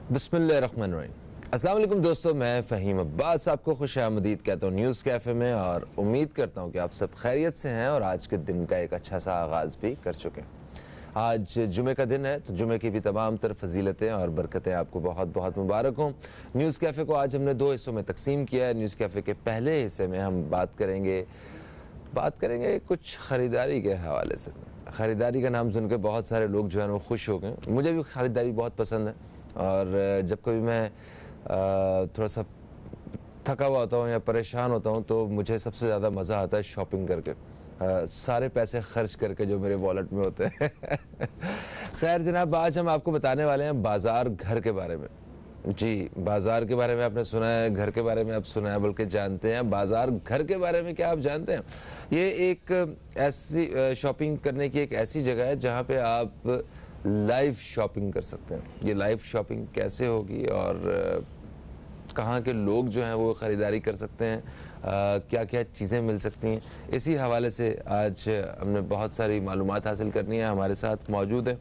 बिस्मिल्लाहिर्रहमानिर्रहीम। अस्सलाम वालेकुम दोस्तों, मैं फ़हीम अब्बास आपको खुश आमदीद कहता हूँ न्यूज़ कैफ़े में, और उम्मीद करता हूँ कि आप सब खैरियत से हैं और आज के दिन का एक अच्छा सा आगाज़ भी कर चुके हैं। आज जुमे का दिन है, तो जुमे की भी तमाम तर फजीलतें और बरकतें आपको बहुत बहुत मुबारक हों। न्यूज़ कैफ़े को आज हमने दो हिस्सों में तकसीम किया है। न्यूज़ कैफ़े के पहले हिस्से में हम बात करेंगे कुछ ख़रीदारी के हवाले से। ख़रीदारी का नाम सुन के बहुत सारे लोग जो हैं वो खुश हो गए। मुझे भी ख़रीदारी बहुत पसंद है, और जब कभी मैं थोड़ा सा थका हुआ होता हूँ या परेशान होता हूँ तो मुझे सबसे ज़्यादा मज़ा आता है शॉपिंग करके, सारे पैसे खर्च करके जो मेरे वॉलेट में होते हैं। खैर जनाब, आज हम आपको बताने वाले हैं बाज़ार घर के बारे में। जी, बाज़ार के बारे में आपने सुना है, घर के बारे में आप सुना है, बल्कि जानते हैं बाज़ार घर के बारे में क्या आप जानते हैं? ये एक ऐसी शॉपिंग करने की एक ऐसी जगह है जहाँ पे आप लाइव शॉपिंग कर सकते हैं। ये लाइव शॉपिंग कैसे होगी और कहाँ के लोग जो हैं वो ख़रीदारी कर सकते हैं, क्या क्या चीज़ें मिल सकती हैं, इसी हवाले से आज हमने बहुत सारी मालूमात हासिल करनी है। हमारे साथ मौजूद है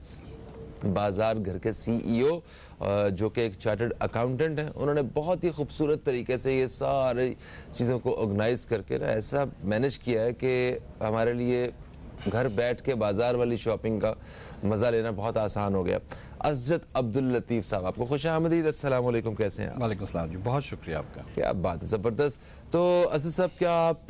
बाज़ार घर के CEO, जो कि एक चार्टर्ड अकाउंटेंट हैं। उन्होंने बहुत ही खूबसूरत तरीके से ये सारी चीज़ों को ऑर्गेनाइज़ करके ना ऐसा मैनेज किया है कि हमारे लिए घर बैठ के बाज़ार वाली शॉपिंग का मज़ा लेना बहुत आसान हो गया। असजद अब्दुल लतीफ़ साहब, आपको खुश आमदीद। अस्सलाम वालेकुम, कैसे हैं आप? वालेकुम सलाम जी, बहुत शुक्रिया आपका। क्या बात है, ज़बरदस्त। तो असद साहब, क्या आप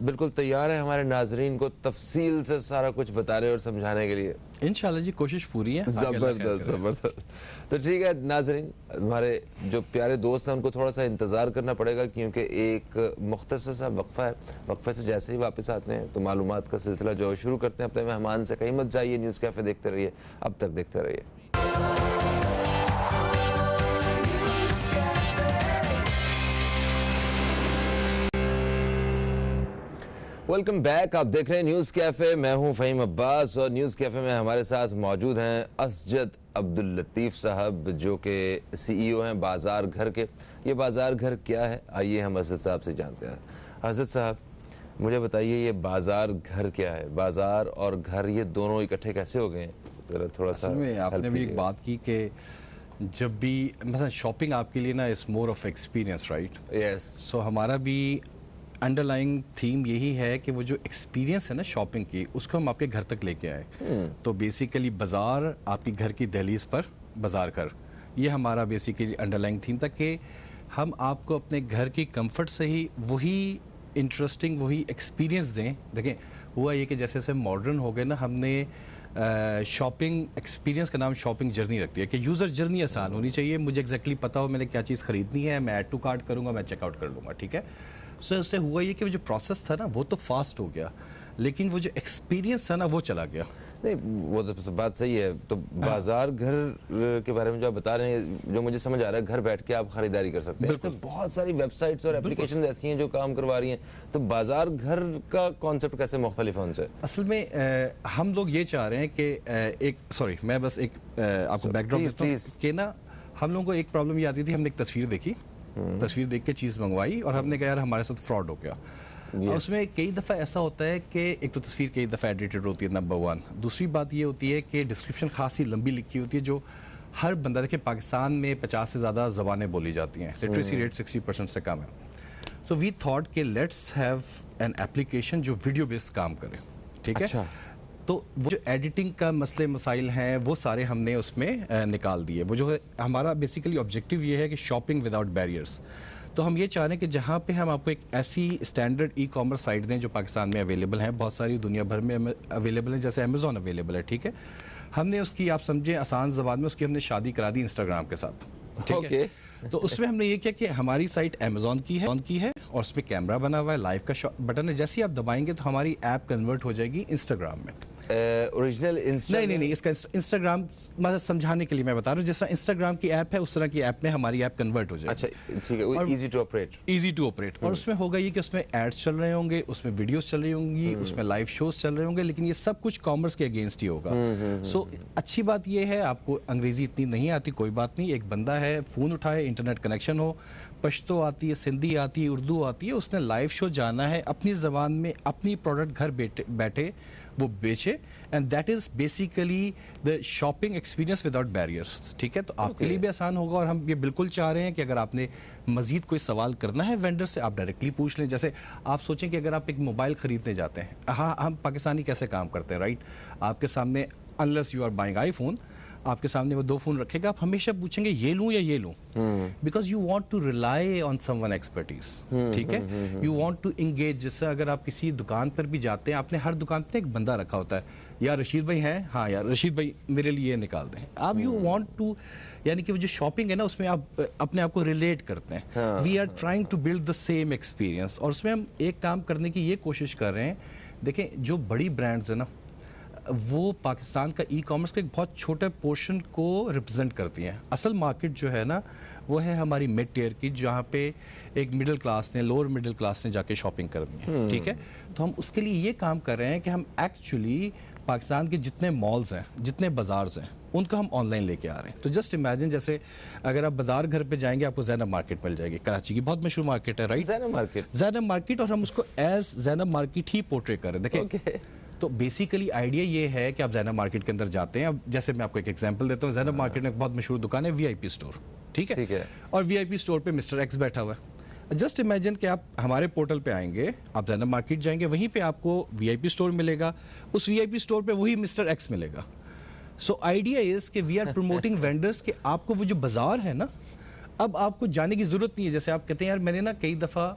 बिल्कुल तैयार हैं हमारे नाजरीन को तफसील से सारा कुछ बताने और समझाने के लिए? इंशाल्लाह जी, कोशिश पूरी है। ज़बरदस्त ज़बरदस्त। तो ठीक है नाजरीन, हमारे जो प्यारे दोस्त हैं उनको थोड़ा सा इंतज़ार करना पड़ेगा, क्योंकि एक मुख्तसर सा वक्फ़ा है। वक्फ़े से जैसे ही वापस आते हैं तो मालूमात का सिलसिला जो शुरू करते हैं अपने मेहमान से। कहीं मत जाइए, न्यूज़ कैफ़े देखते रहिए, अब तक देखते रहिए। वेलकम बैक, आप देख रहे हैं न्यूज़ कैफ़े। मैं हूं फ़हीम अब्बास, और न्यूज़ कैफ़े में हमारे साथ मौजूद हैं असजद अब्दुल लतीफ़ साहब, जो कि CEO हैं बाज़ार घर के। ये बाज़ार घर क्या है, आइए हम असजद साहब से जानते हैं। असजद साहब, मुझे बताइए ये बाज़ार घर क्या है? बाज़ार और घर ये दोनों इकट्ठे कैसे हो गए हैं? ज़रा थोड़ा सा में आपने भी एक बात की कि जब भी मतलब शॉपिंग आपके लिए ना is more of experience, right? Yes. So हमारा भी अंडरलाइंग थीम यही है कि वो जो एक्सपीरियंस है ना शॉपिंग की, उसको हम आपके घर तक लेके आए। तो बेसिकली बाज़ार आपकी घर की दहलीज पर बाज़ार घर, ये हमारा बेसिकली अंडरलाइंग थीम था कि हम आपको अपने घर की कंफर्ट से ही वही इंटरेस्टिंग वही एक्सपीरियंस दें। देखें, हुआ ये कि जैसे जैसे मॉडर्न हो गए ना, हमने शॉपिंग एक्सपीरियंस का नाम शॉपिंग जर्नी रखती है कि यूज़र जर्नी आसान होनी चाहिए। मुझे एग्जैक्टली पता हो मैंने क्या चीज़ ख़रीदनी है, मैं ऐड टू कार्ट करूँगा, मैं चेकआउट कर लूँगा, ठीक है। सो इससे हुआ ये कि वो जो प्रोसेस था ना वो तो फास्ट हो गया, लेकिन वो जो एक्सपीरियंस था ना वो चला गया। नहीं, वो तो बात सही है। तो बाजार घर के बारे में जो आप बता रहे हैं, जो मुझे समझ आ रहा है, घर बैठ के आप खरीदारी कर सकते हैं। तो बहुत सारी वेबसाइट्स और एप्लीकेशन ऐसी हैं जो काम करवा रही हैं। तो बाजार घर का कॉन्सेप्ट कैसे मुख्तलिफ है उनसे? असल में हम लोग ये चाह रहे हैं कि मैं बस एक आपको बैकड्रॉप देता हूं कि ना, हम लोगों को एक प्रॉब्लम ये आती थी। हमने एक तस्वीर देखी, तस्वीर देख के चीज़ मंगवाई और हमने कहा यार हमारे साथ फ्रॉड हो गया। उसमें कई दफ़ा ऐसा होता है कि एक तो तस्वीर कई दफ़ा एडिटेड होती है, नंबर 1। दूसरी बात ये होती है कि डिस्क्रिप्शन खासी लंबी लिखी होती है, जो हर बंदा, देखिए पाकिस्तान में 50 से ज़्यादा ज़बानें बोली जाती हैं, लिटरेसी रेट 60% से कम है। सो वी थॉट कि लेट्स हैव एन एप्लीकेशन जो वीडियो बेस्ड काम करे, ठीक है। तो वो जो एडिटिंग का मसले मसाइल हैं वो सारे हमने उसमें निकाल दिए। वो जो है हमारा बेसिकली ऑब्जेक्टिव ये है कि शॉपिंग विदाउट बैरियर्स। तो हम ये चाह रहे हैं कि जहाँ पे हम आपको एक ऐसी स्टैंडर्ड ई-कॉमर्स साइट दें जो पाकिस्तान में अवेलेबल हैं, बहुत सारी दुनिया भर में अवेलेबल है, जैसे अमेज़ॉन अवेलेबल है, ठीक है। हमने उसकी, आप समझें आसान ज़बान में, उसकी हमने शादी करा दी इंस्टाग्राम के साथ, ठीक है। तो उसमें हमने ये किया कि हमारी साइट अमेज़ॉन की है और उसमें कैमरा बना हुआ है, लाइव का बटन है, जैसे ही आप दबाएंगे तो हमारी ऐप कन्वर्ट हो जाएगी इंस्टाग्राम में। ओरिजिनल नहीं, इसका इंस्टाग्राम मतलब समझाने के लिए मैं बता रहा हूँ, जिस तरह इंस्टाग्राम की ऐप है उस तरह की ऐप में हमारी ऐप कन्वर्ट हो जाएगी। अच्छा, ठीक है, इजी टू ऑपरेट। और उसमें होगा ये कि उसमें एड्स चल रहे होंगे, उसमें वीडियोस चल रही होंगी, उसमें लाइव शोज चल रहे होंगे, लेकिन ये सब कुछ कॉमर्स के अगेंस्ट ही होगा। सो अच्छी बात ये है, आपको अंग्रेजी इतनी नहीं आती, कोई बात नहीं, एक बंदा है, फ़ोन उठाए, इंटरनेट कनेक्शन हो, पश्तो आती है, सिंधी आती है, उर्दू आती है, उसने लाइव शो जाना है, अपनी ज़बान में अपनी प्रोडक्ट घर बैठे वो बेचे, and that is basically the shopping experience without barriers. ठीक है, तो आपके लिए भी आसान होगा, और हम ये बिल्कुल चाह रहे हैं कि अगर आपने मज़ीद कोई सवाल करना है वेंडर से, आप डायरेक्टली पूछ लें। जैसे आप सोचें कि अगर आप एक मोबाइल ख़रीदने जाते हैं, हाँ, हम पाकिस्तानी कैसे काम करते हैं, राइट, आपके सामने unless you are buying iPhone, आपके सामने वो 2 फ़ोन रखेगा, आप हमेशा पूछेंगे ये लूं या ये लूं, because you want to rely on someone expertise. ठीक है, यू वांट टू इंगेज। जैसे अगर आप किसी दुकान पर भी जाते हैं, आपने हर दुकान पे एक बंदा रखा होता है, यार रशीद भाई हैं, हाँ यार रशीद भाई मेरे लिए ये निकाल दें। आप यू वांट टू, यानी कि वो जो शॉपिंग है ना, उसमें आप अपने आप को रिलेट करते हैं। We are trying to build the same experience, और उसमें हम एक काम करने की ये कोशिश कर रहे हैं। देखें, जो बड़ी ब्रांड्स है ना, वो पाकिस्तान का ई कॉमर्स का एक बहुत छोटे पोर्शन को रिप्रेजेंट करती हैं। असल मार्केट जो है ना, वो है हमारी मिड टियर की, जहाँ पे एक मिडिल क्लास ने, लोअर मिडिल क्लास ने जाके शॉपिंग करनी है। ठीक है, तो हम उसके लिए ये काम कर रहे हैं कि हम एक्चुअली पाकिस्तान के जितने मॉल्स हैं, जितने बाज़ार्स हैं, उनका हम ऑनलाइन लेके आ रहे हैं। तो जस्ट इमेजिन, जैसे अगर आप बाजार घर पे जाएंगे, आपको ज़ैनब मार्केट मिल जाएगी, कराची की बहुत मशहूर मार्केट है, राइट, ज़ैनब मार्केट, और हम उसको एज ज़ैनब मार्केट ही पोर्ट्रे करें। देखिए, तो बेसिकली आइडिया ये है कि आप ज़ैनब मार्केट के अंदर जाते हैं। अब जैसे मैं आपको एक एग्जांपल देता हूँ, ज़ैनब मार्केट में एक बहुत मशहूर दुकान है वीआईपी स्टोर। ठीक है, और वीआईपी स्टोर पे मिस्टर एक्स बैठा हुआ है। जस्ट इमेजिन कि आप हमारे पोर्टल पे आएंगे, आप ज़ैनब मार्केट जाएंगे, वहीं पे आपको वीआईपी स्टोर मिलेगा, उस वीआईपी स्टोर पे वही मिस्टर एक्स मिलेगा। सो आइडिया इज़ कि वी आर प्रमोटिंग वेंडर्स कि आपको वो जो बाजार है ना, अब आपको जाने की ज़रूरत नहीं है। जैसे आप कहते हैं, यार मैंने ना कई दफ़ा,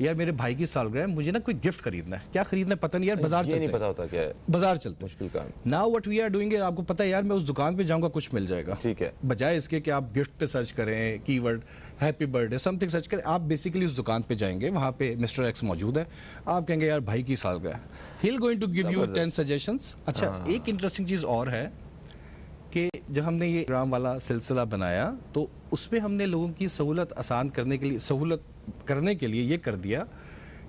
यार मेरे भाई की सालगिरह है, मुझे ना कोई गिफ्ट खरीदना है, क्या खरीदना है पता नहीं, यार बाजार चलते हैं, नहीं पता होता क्या है, बाजार चलते, मुश्किल काम। Now what we are doing, आपको पता है यार मैं उस दुकान पे जाऊंगा, कुछ मिल जाएगा। ठीक है, बजाय इसके कि आप गिफ्ट पे सर्च करें, keyword happy birthday something search करें, आप बेसिकली उस दुकान पे जाएंगे, वहाँ पे मिस्टर एक्स मौजूद है, आप कहेंगे यार भाई की सालगिरह, he will going to give you 10 suggestions. अच्छा, एक इंटरेस्टिंग चीज़ और है कि जब हमने ये प्रोग्राम वाला सिलसिला बनाया, तो उसमें हमने लोगों की सहूलत आसान करने के लिए, सहूलत करने के लिए ये कर दिया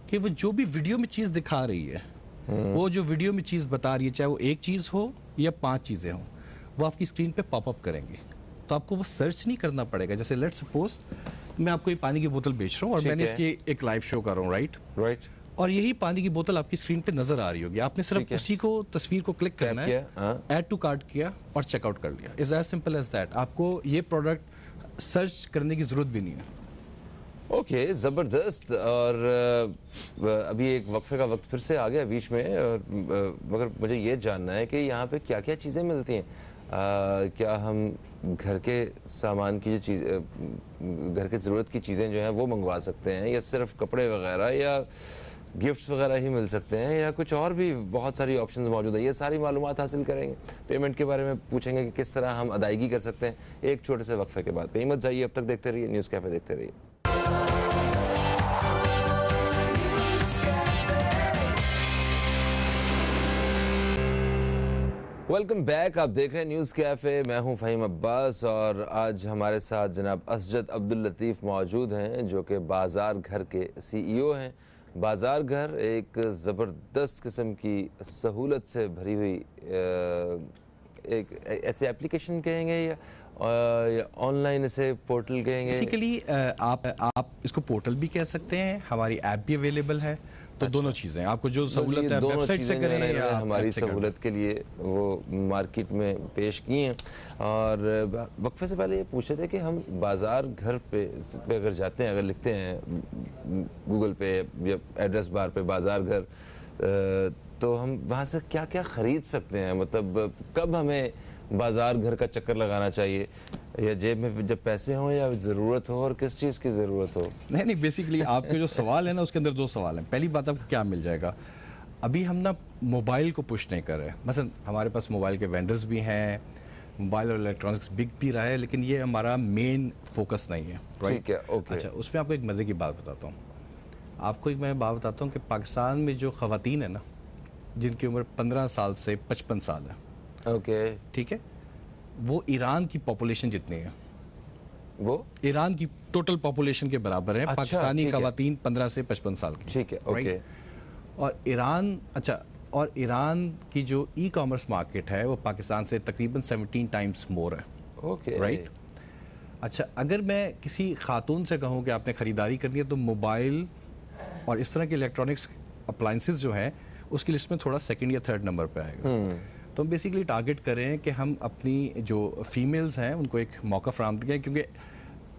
कि वो जो भी वीडियो में चीज़ दिखा रही है, वो जो वीडियो में चीज़ बता रही है, चाहे वो एक चीज़ हो या 5 चीज़ें हों, वो आपकी स्क्रीन पे पॉपअप करेंगी, तो आपको वो सर्च नहीं करना पड़ेगा। जैसे लेट्स सपोज मैं आपको ये पानी की बोतल बेच रहा हूँ और मैंने इसकी एक लाइव शो कर रहा हूँ, राइट, और यही पानी की बोतल आपकी स्क्रीन पे नजर आ रही होगी, आपने सिर्फ उसी को, तस्वीर को क्लिक करना है, ऐड टू कार्ट किया और चेकआउट कर लिया। Is as simple as that. आपको ये प्रोडक्ट सर्च करने की जरूरत भी नहीं है। ओके, ज़बरदस्त। और अभी एक वक्फे का वक्त फिर से आ गया बीच में, और मगर मुझे ये जानना है कि यहाँ पे क्या क्या चीज़ें मिलती हैं। क्या हम घर के सामान की जो चीज़, घर के ज़रूरत की चीज़ें जो हैं वो मंगवा सकते हैं, या सिर्फ कपड़े वगैरह या गिफ्ट्स वगैरह ही मिल सकते हैं, या कुछ और भी बहुत सारी ऑप्शंस मौजूद है? ये सारी मालूमात हासिल करेंगे, पेमेंट के बारे में पूछेंगे कि किस तरह हम अदायगी कर सकते हैं एक छोटे से वक्फे के बाद। कहीं मत जाइए, अब तक देखते रहिए न्यूज़ कैफ़े, देखते रहिए। वेलकम बैक, आप देख रहे हैं न्यूज़ कैफ़े, मैं हूं फ़हीम अब्बास, और आज हमारे साथ जनाब असजद अब्दुल लतीफ़ मौजूद हैं, जो कि बाज़ार घर के CEO हैं। बाज़ार घर एक ज़बरदस्त किस्म की सहूलत से भरी हुई एक ऐसी एप्लीकेशन कहेंगे या ऑनलाइन इसे पोर्टल कहेंगे? बेसिकली आप इसको पोर्टल भी कह सकते हैं, हमारी ऐप भी अवेलेबल है, तो दोनों चीज़ें आपको जो सहूलत है वेबसाइट से करें या हमारी सहूलत के लिए वो मार्केट में पेश की हैं। और वक्फे से पहले ये पूछे थे कि हम बाज़ार घर पे अगर जाते हैं, अगर लिखते हैं गूगल पे या एड्रेस बार पे बाज़ार घर, तो हम वहाँ से क्या क्या ख़रीद सकते हैं? मतलब कब हमें बाज़ार घर का चक्कर लगाना चाहिए, या जेब में जब पैसे हों या ज़रूरत हो, और किस चीज़ की ज़रूरत हो? नहीं, बेसिकली आपके जो सवाल है ना, उसके अंदर 2 सवाल हैं। पहली बात, आपको क्या मिल जाएगा। अभी हम ना मोबाइल को पुश नहीं कर रहे हैं। मसलन हमारे पास मोबाइल के वेंडर्स भी हैं, मोबाइल और इलेक्ट्रॉनिक्स बिक भी रहा है, लेकिन ये हमारा मेन फोकस नहीं है, राइट? ठीक है, ओके। अच्छा, उसमें आपको एक मज़े की बात बताता हूँ। आपको एक मैं बात बताता हूँ कि पाकिस्तान में जो ख़वातीन है ना, जिनकी उम्र 15 साल से 55 साल है, ओके, ठीक है, वो ईरान की पॉपुलेशन जितनी है, वो ईरान की टोटल पॉपुलेशन के बराबर है। अच्छा, पाकिस्तानी ख़वातीन 15 से 55 साल की, ठीक है, ओके। और ईरान, अच्छा, और ईरान की जो ई कॉमर्स मार्केट है वो पाकिस्तान से तकरीबन 17 टाइम्स मोर है, ओके, राइट? अच्छा, अगर मैं किसी खातून से कहूँ कि आपने ख़रीदारी करनी है तो मोबाइल और इस तरह के इलेक्ट्रॉनिक्स अप्लाइंसेस जो हैं उसकी लिस्ट में थोड़ा सेकंड या थर्ड नंबर पे आएगा। तो हम बेसिकली टारगेट कर रहे हैं कि हम अपनी जो फीमेल्स हैं उनको एक मौका फराहम दें, क्योंकि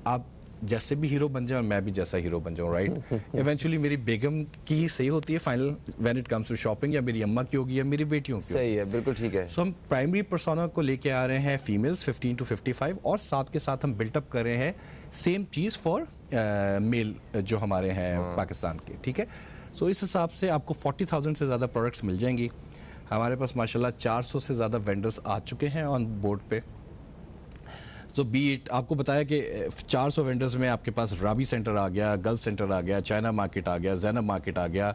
आप जैसे भी हीरो बन जाए और मैं भी जैसा हीरो बन जाऊँ, राइट, इवेंचुअली मेरी बेगम की ही सही होती है final when it comes to shopping, या मेरी अम्मा की होगी या मेरी बेटियों की। सही है, बिल्कुल ठीक है। सो हम प्राइमरी पर्सोना को लेके आ रहे हैं फीमेल्स 15 to 55, और साथ के साथ हम बिल्टअप कर रहे हैं सेम चीज़ फॉर मेल जो हमारे हैं पाकिस्तान के, ठीक है। सो इस हिसाब से आपको 40,000 से ज़्यादा प्रोडक्ट्स मिल जाएंगी। हमारे पास माशाल्लाह 400 से ज़्यादा वेंडर्स आ चुके हैं ऑन बोर्ड पे। तो बीट आपको बताया कि 400 वेंडर्स में आपके पास राबी सेंटर आ गया, गल्फ सेंटर आ गया, चाइना मार्केट आ गया, जैनब मार्केट आ गया,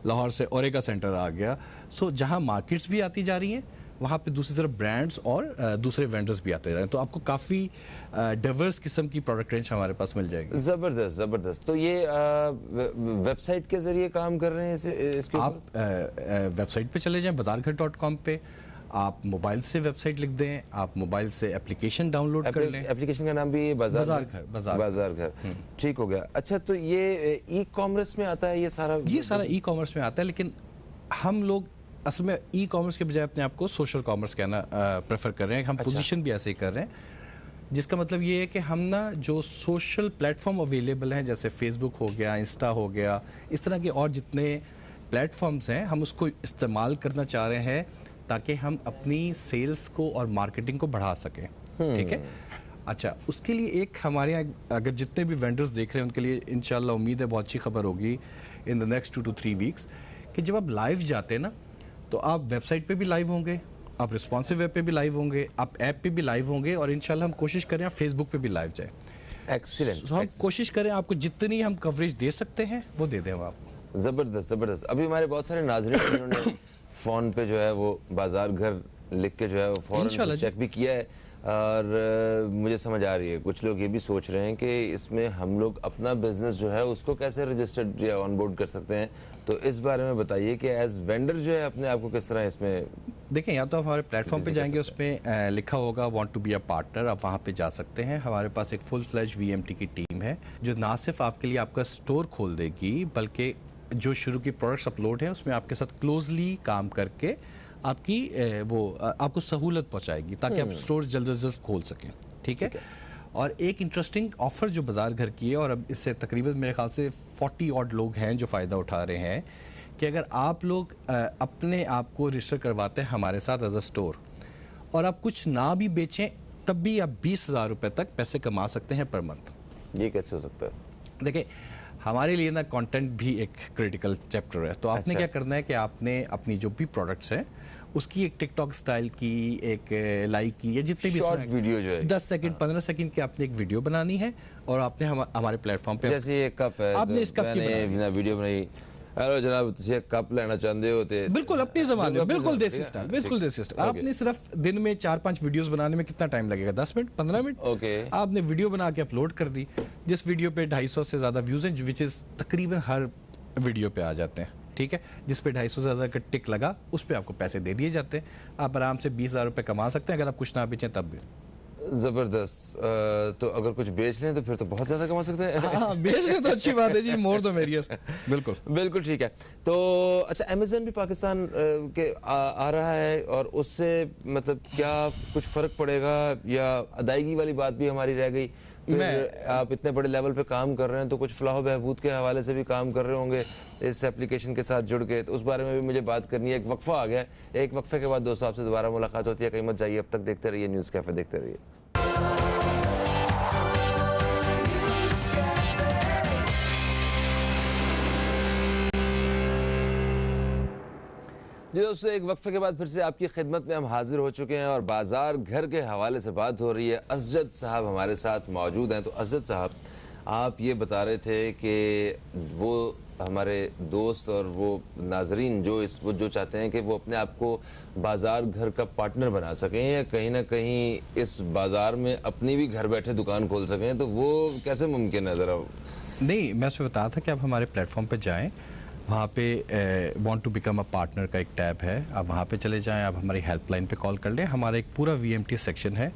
लाहौर से ओरेगा सेंटर आ गया। सो जहाँ मार्केट्स भी आती जा रही हैं वहाँ पे दूसरी तरफ ब्रांड्स और दूसरे वेंडर्स भी आते जा रहे हैं। तो आपको काफ़ी डाइवर्स किस्म की प्रोडक्ट रेंज हमारे पास मिल जाएगी। ज़बरदस्त ज़बरदस्त। तो ये वेबसाइट के ज़रिए काम कर रहे हैं इसके आप वेबसाइट पे चले जाएं bazaarghar.com पे, आप मोबाइल से वेबसाइट लिख दें, आप मोबाइल से एप्लीकेशन डाउनलोड कर लें। एप्लीकेशन का नाम भी बाजार घर, ठीक हो गया। अच्छा, तो ये ई कॉमर्स में आता है ये सारा ई कॉमर्स में आता है, लेकिन हम लोग असल में ई कॉमर्स के बजाय अपने आप को सोशल कॉमर्स कहना प्रेफर कर रहे हैं। हम पोजीशन भी ऐसे ही कर रहे हैं, जिसका मतलब ये है कि हम ना जो सोशल प्लेटफॉर्म अवेलेबल हैं जैसे फेसबुक हो गया, इंस्टा हो गया, इस तरह के और जितने प्लेटफॉर्म्स हैं हम उसको इस्तेमाल करना चाह रहे हैं ताकि हम अपनी सेल्स को और मार्केटिंग को बढ़ा सकें, ठीक है। अच्छा, उसके लिए एक हमारे यहाँ अगर जितने भी वेंडर्स देख रहे हैं उनके लिए इंशाल्लाह उम्मीद है बहुत अच्छी खबर होगी in the next 2 to 3 weeks कि जब आप लाइव जाते हैं ना तो आप वेबसाइट पे भी लाइव होंगे, आप रिस्पॉन्सिव वेब पे भी लाइव होंगे, आप ऐप पे भी लाइव होंगे, और इंशाल्लाह हम कोशिश करें आप फेसबुक पे भी लाइव जाएं। एक्सीलेंट। हम कोशिश करें आपको जितनी हम कवरेज दे सकते हैं वो दे दें हम आपको। ज़बरदस्त ज़बरदस्त। अभी हमारे बहुत सारे नाज़रीन जिन्होंने फ़ोन पे जो है वो बाजार घर लिख के जो है वो फ़ौरन चेक भी किया है, और मुझे समझ आ रही है कुछ लोग ये भी सोच रहे हैं कि इसमें हम लोग अपना बिजनेस जो है उसको कैसे रजिस्टर्ड या ऑनबोर्ड कर सकते हैं। तो इस बारे में बताइए कि एज वेंडर जो है अपने आप को किस तरह इसमें देखें। या तो आप हमारे प्लेटफॉर्म पे जाएंगे, उसमें लिखा होगा want to be a partner, आप वहाँ पे जा सकते हैं। हमारे पास एक फुल फ्लैश VMT की टीम है जो ना सिर्फ आपके लिए आपका स्टोर खोल देगी, बल्कि जो शुरू की प्रोडक्ट्स अपलोड है उसमें आपके साथ क्लोजली काम करके आपकी आपको सहूलत पहुंचाएगी ताकि आप स्टोर जल्द से जल्द खोल सकें, ठीक है। और एक इंटरेस्टिंग ऑफर जो बाजार घर की है, और अब इससे तकरीबन मेरे ख्याल से 40 ऑड लोग हैं जो फ़ायदा उठा रहे हैं, कि अगर आप लोग अपने आप को रजिस्टर करवाते हैं हमारे साथ एज अ स्टोर और आप कुछ ना भी बेचें तब भी आप 20,000 रुपये तक पैसे कमा सकते हैं पर मंथ। ये कैसे हो सकता है? देखिए, हमारे लिए ना कंटेंट भी एक क्रिटिकल चैप्टर है। तो आपने क्या करना है कि आपने अपनी जो भी प्रोडक्ट्स हैं उसकी एक टिकटॉक स्टाइल की एक लाइक की या जितने भी शॉर्ट वीडियो जो है 10 सेकंड 15 सेकंड की आपने एक वीडियो बनानी है, और आपने हमारे प्लेटफॉर्म पे जैसे ये कप है, आपने इस कप की वीडियो बनाई, हेलो जनाब तुझे कप लेना चाहते हो ते बिल्कुल अपनी ज़बान में, बिल्कुल देसी स्टाइल, बिल्कुल देसी स्टाइल। आपने सिर्फ दिन में 4-5 वीडियोस बनाने में कितना टाइम लगेगा? 10 मिनट 15 मिनट। ओके, आपने वीडियो बना के अपलोड कर दी, जिस वीडियो पे 250 से ज़्यादा व्यूज हैं, विच इज़ तकरीबन हर वीडियो पे आ जाते हैं, ठीक है। जिस पे 250 से ज़्यादा का टिक लगा उस पर आपको पैसे दे दिए जाते हैं। आप आराम से 20,000 रुपये कमा सकते हैं अगर आप कुछ ना बेचें तब भी। ज़बरदस्त। तो अगर कुछ बेच लें तो फिर तो बहुत ज़्यादा कमा सकते हैं। हाँ, बेच लें तो अच्छी बात है जी, मोर द मेरियर। बिल्कुल बिल्कुल ठीक है। तो अच्छा, अमेज़न भी पाकिस्तान के आ रहा है, और उससे मतलब क्या कुछ फ़र्क पड़ेगा, या अदायगी वाली बात भी हमारी रह गई? आप इतने बड़े लेवल पे काम कर रहे हैं तो कुछ फलाह बहबूद के हवाले से भी काम कर रहे होंगे इस एप्लीकेशन के साथ जुड़ के, तो उस बारे में भी मुझे बात करनी है। एक वक्फा आ गया है, एक वक्फे के बाद दोस्तों आपसे दोबारा मुलाकात होती है। कहीं मत जाइए, अब तक देखते रहिए न्यूज़ कैफ़े, देखते रहिए। जी दोस्तों, एक वक्फे के बाद फिर से आपकी खिदमत में हम हाजिर हो चुके हैं, और बाजार घर के हवाले से बात हो रही है। असजद साहब हमारे साथ मौजूद हैं। तो असजद साहब, आप ये बता रहे थे कि वो हमारे दोस्त और वो नाजरीन वो जो चाहते हैं कि वो अपने आप को बाजार घर का पार्टनर बना सकें, या कहीं ना कहीं इस बाजार में अपनी भी घर बैठे दुकान खोल सकें, तो वो कैसे मुमकिन है? ज़रा नहीं, मैं उसमें बताया था कि आप हमारे प्लेटफॉर्म पे जाएं, वहाँ पे want to become a partner का एक टैब है, आप वहाँ पे चले जाएं, आप हमारी हेल्पलाइन पे कॉल कर लें। हमारा एक पूरा VMT सेक्शन है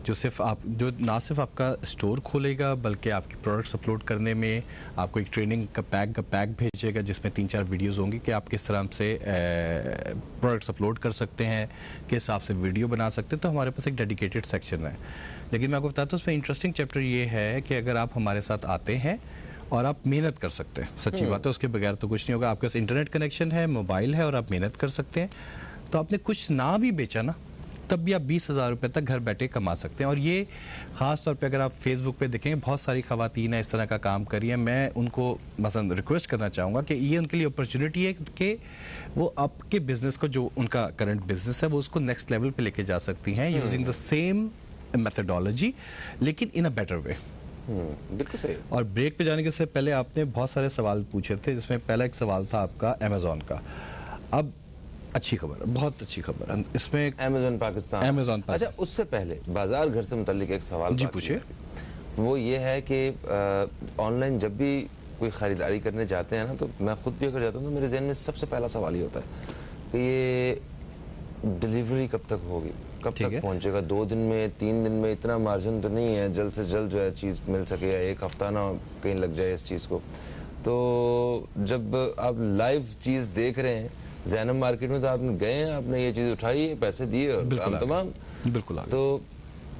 जो ना सिर्फ आपका स्टोर खोलेगा बल्कि आपकी प्रोडक्ट्स अपलोड करने में आपको एक ट्रेनिंग का पैक भेजेगा जिसमें 3-4 वीडियोस होंगी कि आप किस तरह से प्रोडक्ट्स अपलोड कर सकते हैं, किस हिसाब से वीडियो बना सकते हैं। तो हमारे पास एक डेडिकेटेड सेक्शन है। लेकिन मैं आपको बताता हूँ उसमें इंटरेस्टिंग चैप्टर ये है कि अगर आप हमारे साथ आते हैं और आप मेहनत कर सकते हैं, सच्ची बात है, उसके बगैर तो कुछ नहीं होगा। आपके पास इंटरनेट कनेक्शन है, मोबाइल है और आप मेहनत कर सकते हैं, तो आपने कुछ ना भी बेचा ना तब भी आप 20,000 रुपये तक घर बैठे कमा सकते हैं। और ये ख़ास तौर पे अगर आप फेसबुक पे देखेंगे बहुत सारी ख़वातीन हैं इस तरह का काम कर रही हैं। मैं उनको मसलन रिक्वेस्ट करना चाहूँगा कि ये उनके लिए अपॉर्चुनिटी है कि वो आपके बिज़नेस को, जो उनका करंट बिज़नेस है, वो उसको नेक्स्ट लेवल पे लेके जा सकती हैं यूजिंग द सेम मेथडोलॉजी लेकिन इन अ बेटर वे। बिल्कुल सही। और ब्रेक पे जाने के से पहले आपने बहुत सारे सवाल पूछे थे, जिसमें पहला एक सवाल था आपका अमेज़ॉन का। अब अच्छी खबर है, बहुत अच्छी खबर है इसमें, अमेज़ॉन पाकिस्तान। अच्छा, उससे पहले बाजार घर से मुताल्लिक एक सवाल जी पूछिए। वो ये है कि ऑनलाइन जब भी कोई ख़रीदारी करने जाते हैं ना, तो मैं खुद भी अगर जाता हूँ तो मेरे जहन में सबसे पहला सवाल ये होता है कि ये डिलीवरी कब तक होगी, कब तक पहुंचेगा, 2 दिन में, 3 दिन में, इतना मार्जिन तो नहीं है, जल्द से जल्द जो है चीज़ मिल सके, या 1 हफ्ता ना कहीं लग जाए इस चीज़ को। तो जब आप लाइव चीज़ देख रहे हैं ज़ैनब मार्केट में, तो आपने गए हैं, आपने ये चीज़ उठाई है, पैसे दिए और काम तमाम। बिल्कुल। तो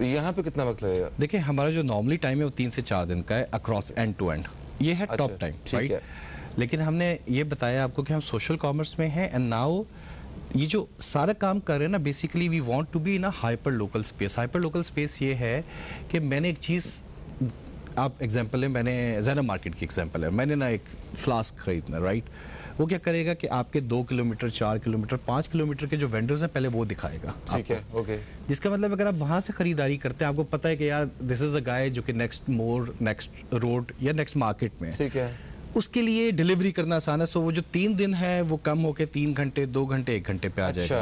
यहाँ पे कितना वक्त लगेगा? देखिए, हमारा जो नॉर्मली टाइम है वो 3 से 4 दिन का है अक्रॉस एंड टू एंड, ये है टॉप टाइम, राइट। लेकिन हमने ये बताया आपको कि हम सोशल कॉमर्स में हैं एंड नाउ ये जो सारा काम कर रहे हैं ना, basically we want to be in a hyper local space. Hyper local space ये है कि मैंने एक चीज़, आप एग्जांपल है, मैंने ज़ैनब मार्केट की एग्जांपल है, मैंने ना एक फ्लास्क खरीदना, राइट। वो क्या करेगा कि आपके 2 किलोमीटर, 4 किलोमीटर, 5 किलोमीटर के जो वेंडर्स हैं पहले वो दिखाएगा, ठीक है, ओके। जिसका मतलब अगर आप वहाँ से खरीदारी करते हैं, आपको पता है कि यार दिस इज़ द गाय जो कि नेक्स्ट रोड या नेक्स्ट मार्केट में, ठीक है, उसके लिए डिलीवरी करना आसान है। सो वो जो 3 दिन है वो कम होकर 3 घंटे, 2 घंटे, 1 घंटे पे आ जाएगा।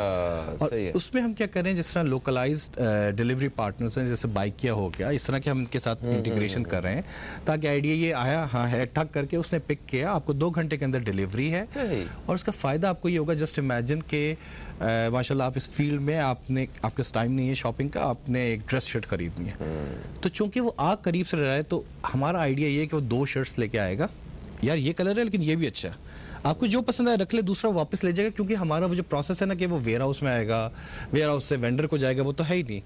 और सही है। उसमें हम क्या करें, जिस तरह लोकलाइज्ड डिलीवरी पार्टनर्स हैं, जैसे बाइकिया हो गया, इस तरह के हम इनके साथ इंटीग्रेशन कर रहे हैं, ताकि आइडिया ये आया, हाँ है, ठग करके उसने पिक किया, आपको 2 घंटे के अंदर डिलीवरी है। और उसका फ़ायदा आपको ये होगा, जस्ट इमेजिन के माशाल्लाह आप इस फील्ड में, आपके पास टाइम नहीं है शॉपिंग का, आपने एक ड्रेस शर्ट खरीदनी है, तो चूंकि वो आग करीब से रहा है, तो हमारा आइडिया ये है कि वो 2 शर्ट्स लेके आएगा, यार ये कलर है लेकिन ये भी अच्छा है, आपको जो पसंद आए रख ले, दूसरा वापस ले जाएगा, क्योंकि हमारा वो जो प्रोसेस है ना कि वो वेयर हाउस में आएगा, वेयर हाउस से वेंडर को जाएगा, वो तो है ही नहीं।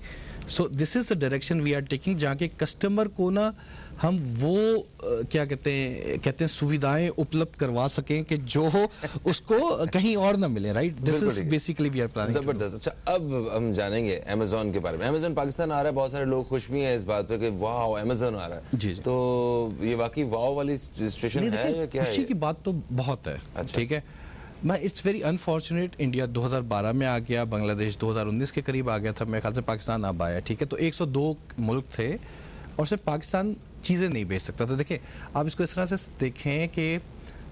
So this is the direction we are taking, जहाँ के कस्टमर को ना हम वो क्या कहते हैं सुविधाएं उपलब्ध करवा सकें कि जो उसको कहीं और ना मिले, right. This is basically we are planning. जबरदस्त। अच्छा, अब हम जानेंगे अमेज़ॉन के बारे में। अमेज़ॉन पाकिस्तान आ रहा है, बहुत सारे लोग खुश भी हैं इस बात पे कि वाह अमेज़ॉन आ रहा है। जी। तो ये वाकई वाह वाली सिचुएशन है या क्या है? खुशी की बात तो बहुत है, ठीक है। मैं इट्स वेरी अनफॉर्चुनेट, इंडिया 2012 में आ गया, बांग्लादेश 2019 के करीब आ गया था, मेरे ख्याल से पाकिस्तान अब आया, ठीक है। तो 102 मुल्क थे और सिर्फ पाकिस्तान चीज़ें नहीं बेच सकता था। देखिए, आप इसको इस तरह से देखें कि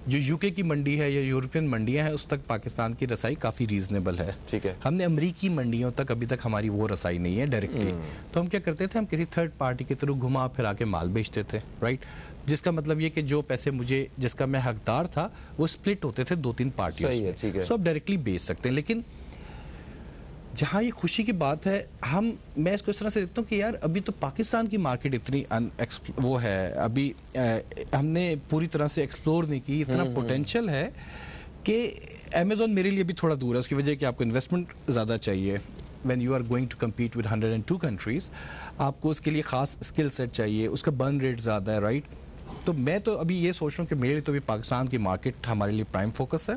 जो यूके की मंडी है या यूरोपियन मंडियां हैं, उस तक पाकिस्तान की रसाई काफ़ी रीजनेबल है, ठीक है। हमने अमरीकी मंडियों तक अभी तक हमारी वो रसाई नहीं है डायरेक्टली। तो हम क्या करते थे, हम किसी थर्ड पार्टी के थ्रू घुमा फिरा के माल बेचते थे, राइट। जिसका मतलब ये कि जो पैसे जिसका मैं हकदार था, वो स्प्लिट होते थे 2-3 पार्टियों में, सो आप डायरेक्टली बेच सकते हैं। लेकिन जहाँ ये खुशी की बात है, मैं इसको इस तरह से देखता हूँ कि यार अभी तो पाकिस्तान की मार्केट इतनी वो है, अभी हमने पूरी तरह से एक्सप्लोर नहीं की, इतना पोटेंशियल है कि अमेज़ॉन मेरे लिए भी थोड़ा दूर है। उसकी वजह कि आपको इन्वेस्टमेंट ज़्यादा चाहिए। When you are going to compete with 102 countries, आपको उसके लिए ख़ास स्किल सेट चाहिए, उसका बर्न रेट ज़्यादा है, राइट। तो मैं तो अभी ये सोच रहा हूँ कि मेरे लिए तो अभी पाकिस्तान की मार्केट हमारे लिए प्राइम फोकस है।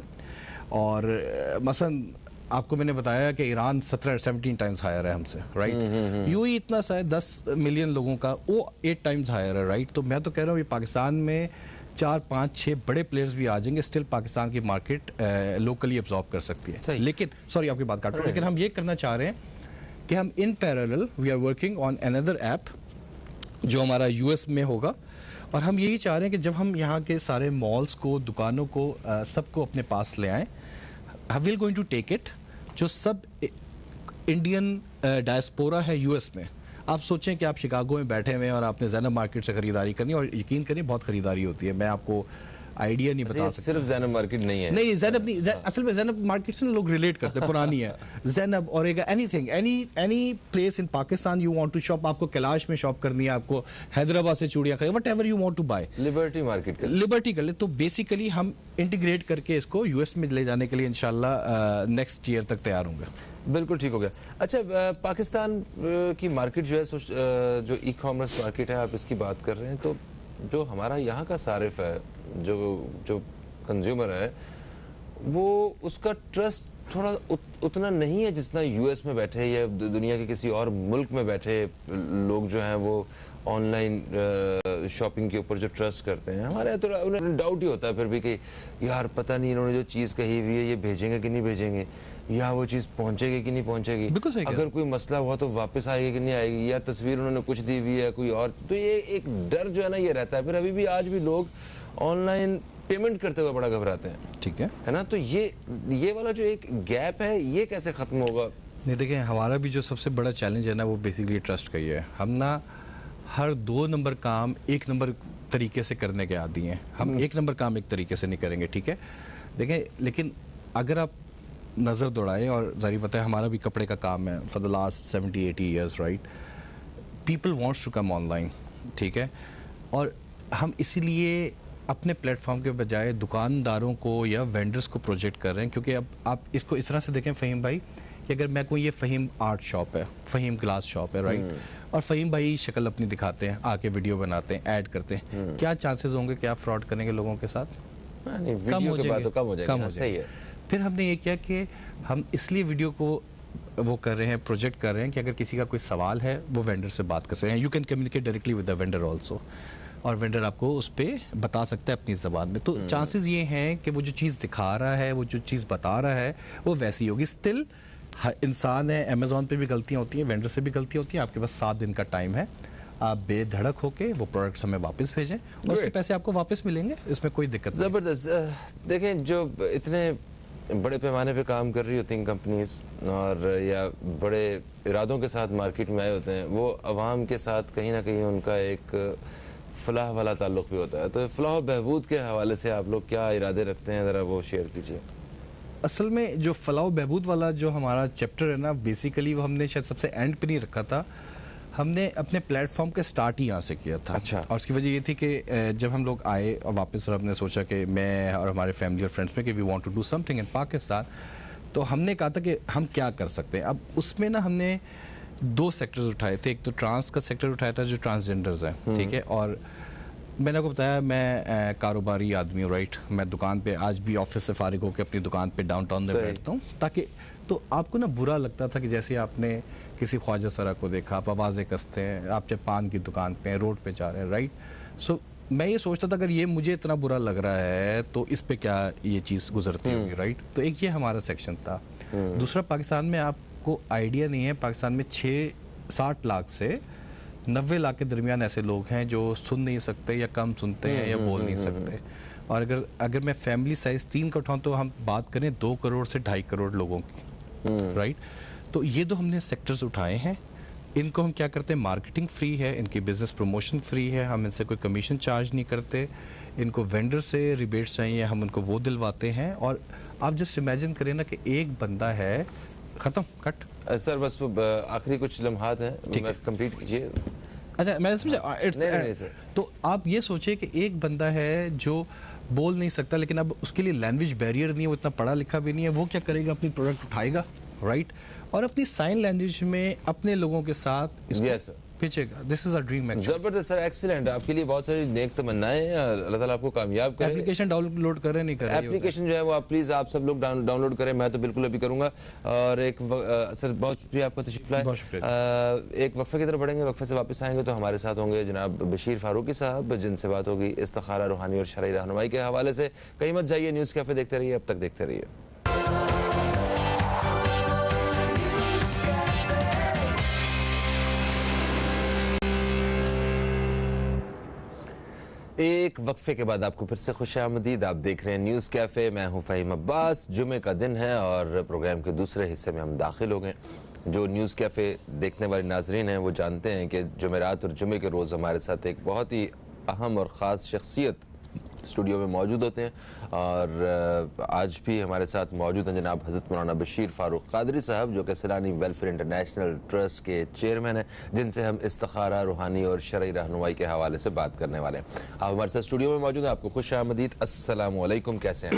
और मसलन आपको मैंने बताया कि ईरान 17 टाइम्स हायर है हमसे, राइट। यूएई इतना सा है 10 मिलियन लोगों का, वो 8 टाइम्स हायर है, राइट। तो मैं तो कह रहा हूँ ये पाकिस्तान में 4, 5, 6 बड़े प्लेयर्स भी आ जाएंगे, स्टिल पाकिस्तान की मार्केट लोकली एब्जॉर्ब कर सकती है। लेकिन सॉरी आपकी बात काट रहा हूँ, लेकिन हम ये करना चाह रहे हैं कि हम in parallel we are working on another app जो हमारा यूएस में होगा। और हम यही चाह रहे हैं कि जब हम यहाँ के सारे मॉल्स को, दुकानों को, सबको अपने पास ले आएँ, we are going to take it, जो सब इंडियन डायस्पोरा है यूएस में। आप सोचें कि आप शिकागो में बैठे हुए हैं और आपने ज़ैनब मार्केट से ख़रीदारी करनी, और यकीन करिए बहुत ख़रीदारी होती है। मैं आपको आइडिया नहीं बता सकते। सिर्फ ज़ैनब मार्केट नहीं है, नहीं ज़ैनब नहीं, असल में ज़ैनब मार्केट से लोग रिलेट करते हैं, पुरानी है ज़ैनब और एक anything any place in Pakistan you want to shop, आपको कैलाश में शॉप करनी है, आपको हैदराबाद से चूड़ियाँ खरीद, whatever you want to buy, liberty market कर लिबर्टी कर ले। तो बेसिकली हम इंटीग्रेट करके इसको यूएस में ले जाने के लिए इंशाल्लाह नेक्स्ट ईयर तक तैयार होंगे। बिल्कुल ठीक हो गया। अच्छा, पाकिस्तान की मार्केट जो है, जो ई कॉमर्स मार्केट है, आप इसकी बात कर रहे हैं, तो जो हमारा यहाँ का सारिफ है, जो कंज्यूमर है, वो उसका ट्रस्ट थोड़ा उतना नहीं है जितना यूएस में बैठे या दुनिया के किसी और मुल्क में बैठे लोग जो हैं वो ऑनलाइन शॉपिंग के ऊपर जो ट्रस्ट करते हैं। हमारे यहाँ थोड़ा उन्हें डाउट ही होता है फिर भी कि यार पता नहीं इन्होंने जो चीज़ कही हुई है ये भेजेंगे कि नहीं भेजेंगे, या वो चीज़ पहुंचेगी कि नहीं पहुंचेगी, अगर कोई मसला हुआ तो वापस आएगी कि नहीं आएगी, या तस्वीर उन्होंने कुछ दी हुई है कोई और, तो ये एक डर जो है ना ये रहता है। फिर अभी भी आज भी लोग ऑनलाइन पेमेंट करते हुए बड़ा घबराते हैं, ठीक है ना। तो ये वाला जो एक गैप है ये कैसे ख़त्म होगा? नहीं देखिए, हमारा भी जो सबसे बड़ा चैलेंज है ना वो बेसिकली ट्रस्ट का ही है। हम ना हर 2 नंबर काम 1 नंबर तरीके से करने के आदी हैं। हम 1 नंबर काम 1 तरीके से नहीं करेंगे, ठीक है। देखें, लेकिन अगर आप नज़र दौड़ाएं, और ज़ाहिर पता है हमारा भी कपड़े का काम है for the last 70-80 years, right. People wants to come online, ठीक है। और हम इसीलिए अपने प्लेटफॉर्म के बजाय दुकानदारों को या वेंडर्स को प्रोजेक्ट कर रहे हैं, क्योंकि अब आप इसको इस तरह से देखें फ़हीम भाई कि अगर मैं कोई, ये फ़हीम आर्ट शॉप है, फ़हीम ग्लास शॉप है, राइट, और फ़हीम भाई शक्ल अपनी दिखाते हैं, आके वीडियो बनाते हैं, ऐड करते हैं, क्या चांसेस होंगे कि आप फ्रॉड करेंगे लोगों के साथ? कम हो जाएगा। सही है। फिर हमने ये किया कि हम इसलिए वीडियो को वो कर रहे हैं, प्रोजेक्ट कर रहे हैं कि अगर किसी का कोई सवाल है वो वेंडर से बात कर सकते हैं। You can communicate directly with the vendor also, और वेंडर आपको उस पर बता सकता है अपनी ज़बान में। तो चांसेस ये हैं कि वो जो चीज़ दिखा रहा है, वो जो चीज़ बता रहा है वो वैसी होगी। स्टिल इंसान है, अमेज़ॉन पे भी गलतियाँ होती हैं, वेंडर से भी गलतियाँ होती हैं। आपके पास 7 दिन का टाइम है, आप बेधड़क होके वो प्रोडक्ट्स हमें वापस भेजें और उसके पैसे आपको वापस मिलेंगे, इसमें कोई दिक्कत नहीं। ज़बरदस्त। देखें, जो इतने बड़े पैमाने पे काम कर रही होती हैं कंपनीज और या बड़े इरादों के साथ मार्केट में आए होते हैं, वो अवाम के साथ कहीं ना कहीं उनका एक फलाह वाला ताल्लुक़ भी होता है। तो फलाह बहबूद के हवाले से आप लोग क्या इरादे रखते हैं, ज़रा वो शेयर कीजिए। असल में जो फलाह बहबूद वाला जो हमारा चैप्टर है ना, बेसिकली वो हमने शायद सबसे एंड पे नहीं रखा था, हमने अपने प्लेटफॉर्म के स्टार्ट ही यहाँ से किया था। अच्छा। और उसकी वजह ये थी कि जब हम लोग आए और वापस, और हमने सोचा कि मैं और हमारे फैमिली और फ्रेंड्स में कि we want to do something in Pakistan, तो हमने कहा था कि हम क्या कर सकते हैं। अब उसमें ना हमने 2 सेक्टर्स उठाए थे। एक तो ट्रांस का सेक्टर उठाया था जो ट्रांसजेंडर्स हैं, ठीक है। और मैंने आपको बताया मैं कारोबारी आदमी हूँ, राइट। मैं दुकान पे आज भी ऑफिस से फारिग होकर अपनी दुकान पे डाउनटाउन में बैठता हूँ, ताकि तो आपको ना बुरा लगता था कि जैसे आपने किसी ख्वाजा सरा को देखा, आप आवाज़ें कसते हैं, आप जब पान की दुकान पे हैं, रोड पे जा रहे हैं, राइट। सो मैं ये सोचता था अगर ये मुझे इतना बुरा लग रहा है तो इस पे क्या ये चीज़ गुजरती होगी, राइट। तो एक ये हमारा सेक्शन था। दूसरा, पाकिस्तान में आपको आइडिया नहीं है, पाकिस्तान में 60 लाख से 90 लाख के दरमियान ऐसे लोग हैं जो सुन नहीं सकते या कम सुनते हैं या बोल नहीं सकते। और अगर मैं फैमिली साइज 3 का उठाऊँ तो हम बात करें 2 करोड़ से 2.5 करोड़ लोगों की, राइट। तो ये 2 हमने सेक्टर्स उठाए हैं। इनको हम क्या करते हैं, मार्केटिंग फ्री है, इनकी बिजनेस प्रमोशन फ्री है, हम इनसे कोई कमीशन चार्ज नहीं करते। इनको वेंडर से रिबेट्स चाहिए, हम उनको वो दिलवाते हैं। और आप जस्ट इमेजिन करें ना कि एक बंदा है, ख़त्म, कट सर, बस आखिरी कुछ लम्हात हैं, कंप्लीट कीजिए। अच्छा, मैं समझा। तो आप ये सोचिए कि एक बंदा है जो बोल नहीं सकता, लेकिन अब उसके लिए लैंग्वेज बैरियर नहीं है, वो इतना पढ़ा लिखा भी नहीं है, वो क्या करेगा, अपनी प्रोडक्ट उठाएगा, राइट, और अपनी साइन लैंग्वेज में अपने लोगों के साथ इसको भेजेगा। This is a dream actually. जबरदस्त सर, एक्सीलेंट। आपके लिए बहुत सारी नेक तमन्नाएं हैं, अल्लाह ताला आपको कामयाब करे। एप्लीकेशन डाउनलोड करें, नहीं करें एप्लीकेशन जो है वो आप प्लीज़ आप सब लोग डाउनलोड करें, मैं तो बिल्कुल अभी करूंगा। और एक सर बहुत शुक्रिया आपका तशरीफ लाए। एक वक्फे की तरफ बढ़ेंगे, वक्फे से वापस आएंगे तो हमारे साथ होंगे जनाब बशीर फारूकी साहब, जिनसे बात होगी इस्तिखारा, रूहानी और शरई रहनुमाई के हवाले से। कहीं मत जाइए, न्यूज़ कैफे देखते रहिए, अब तक देखते रहिए। एक वक्फे के बाद आपको फिर से खुशामदीद। आप देख रहे हैं न्यूज़ कैफ़े, मैं हूं फ़हीम अब्बास। जुमे का दिन है और प्रोग्राम के दूसरे हिस्से में हम दाखिल हो गए। जो न्यूज़ कैफ़े देखने वाले नाजरीन हैं वो जानते हैं कि जुमेरात और जुमे के रोज़ हमारे साथ एक बहुत ही अहम और ख़ास शख्सियत स्टूडियो में मौजूद होते हैं और आज भी हमारे साथ मौजूद हैं जनाब हज़रत मौलाना बशीर फ़ारूक क़ादरी साहब, जो कि सैलानी वेलफेयर इंटरनेशनल ट्रस्ट के चेयरमैन हैं, जिनसे हम इस्तिखारा, रूहानी और शरई रहनुमाई के हवाले से बात करने वाले हैं। आप हमारे साथ स्टूडियो में मौजूद हैं, आपको खुश आमदीद। अस्सलाम वालेकुम, कैसे हैं?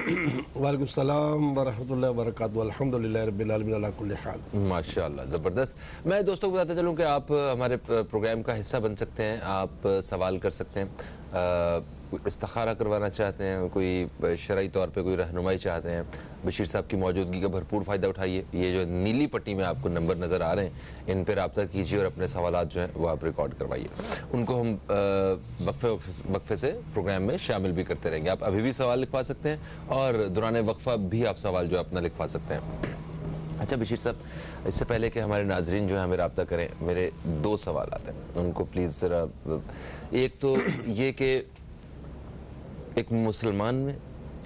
वालेकुम सलाम व रहमतुल्लाहि व बरकातहू। अल्हम्दुलिल्लाहि रब्बिल आलमीन अला कुल्ली हाल। माशाअल्लाह, ज़बरदस्त। मैं दोस्तों को बताता चलूँ कि आप हमारे प्रोग्राम का हिस्सा बन सकते हैं, आप सवाल कर सकते हैं, इस्तिखारा करवाना चाहते हैं, कोई शरई तौर पे कोई रहनुमाई चाहते हैं, बशीर साहब की मौजूदगी का भरपूर फ़ायदा उठाइए। ये जो नीली पट्टी में आपको नंबर नज़र आ रहे हैं, इन पर रब्ता कीजिए और अपने सवालात जो हैं वो आप रिकॉर्ड करवाइए। उनको हम वक्फे से प्रोग्राम में शामिल भी करते रहेंगे। आप अभी भी सवाल लिखवा सकते हैं और दौरान वक्फा भी आप सवाल जो अपना लिखवा सकते हैं। अच्छा बशीर साहब, इससे पहले कि हमारे नाजरीन जो है हमें रब्ता करें, मेरे 2 सवाल आते हैं, उनको प्लीज़ ज़रा, एक तो ये कि एक मुसलमान में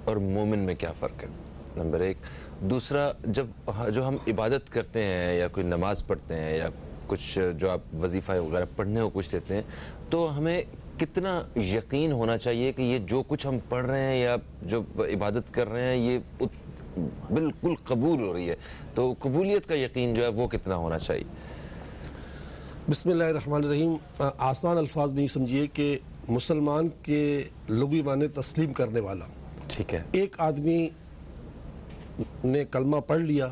और मोमिन में क्या फ़र्क है, नंबर 1। दूसरा, जो हम इबादत करते हैं या कोई नमाज़ पढ़ते हैं या कुछ जो आप वजीफ़ा वगैरह पढ़ने को कुछ देते हैं, तो हमें कितना यकीन होना चाहिए कि ये जो कुछ हम पढ़ रहे हैं या जो इबादत कर रहे हैं ये बिल्कुल कबूल हो रही है, तो कबूलियत का यकीन जो है वो कितना होना चाहिए? बिस्मिल्लाहिर्रहमानिर्रहीम। आसान अल्फाज में ही समझिए कि मुसलमान के लुग़वी माने तस्लीम करने वाला। ठीक है। एक आदमी ने कलमा पढ़ लिया,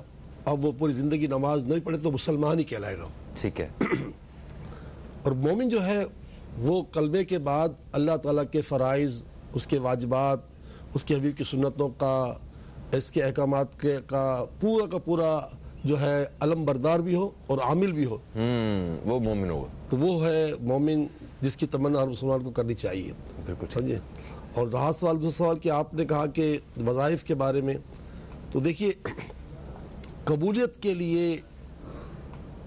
अब वो पूरी ज़िंदगी नमाज नहीं पढ़े तो मुसलमान ही कहलाएगा। ठीक है। और मोमिन जो है वो कलमे के बाद अल्लाह ताला के फ़राइज़, उसके वाजिबात, उसके हबीब की सुन्नतों का, इसके अहकामात के का पूरा जो है अलम बरदार भी हो और आमिल भी हो, वो मोमिन होगा। तो वो है मोमिन, जिसकी तमन्ना हर मुसलमान को करनी चाहिए। बिल्कुल समझे। और रहा सवाल, दूसरा सवाल कि आपने कहा कि वज़ाइफ के बारे में, तो देखिए कबूलियत के लिए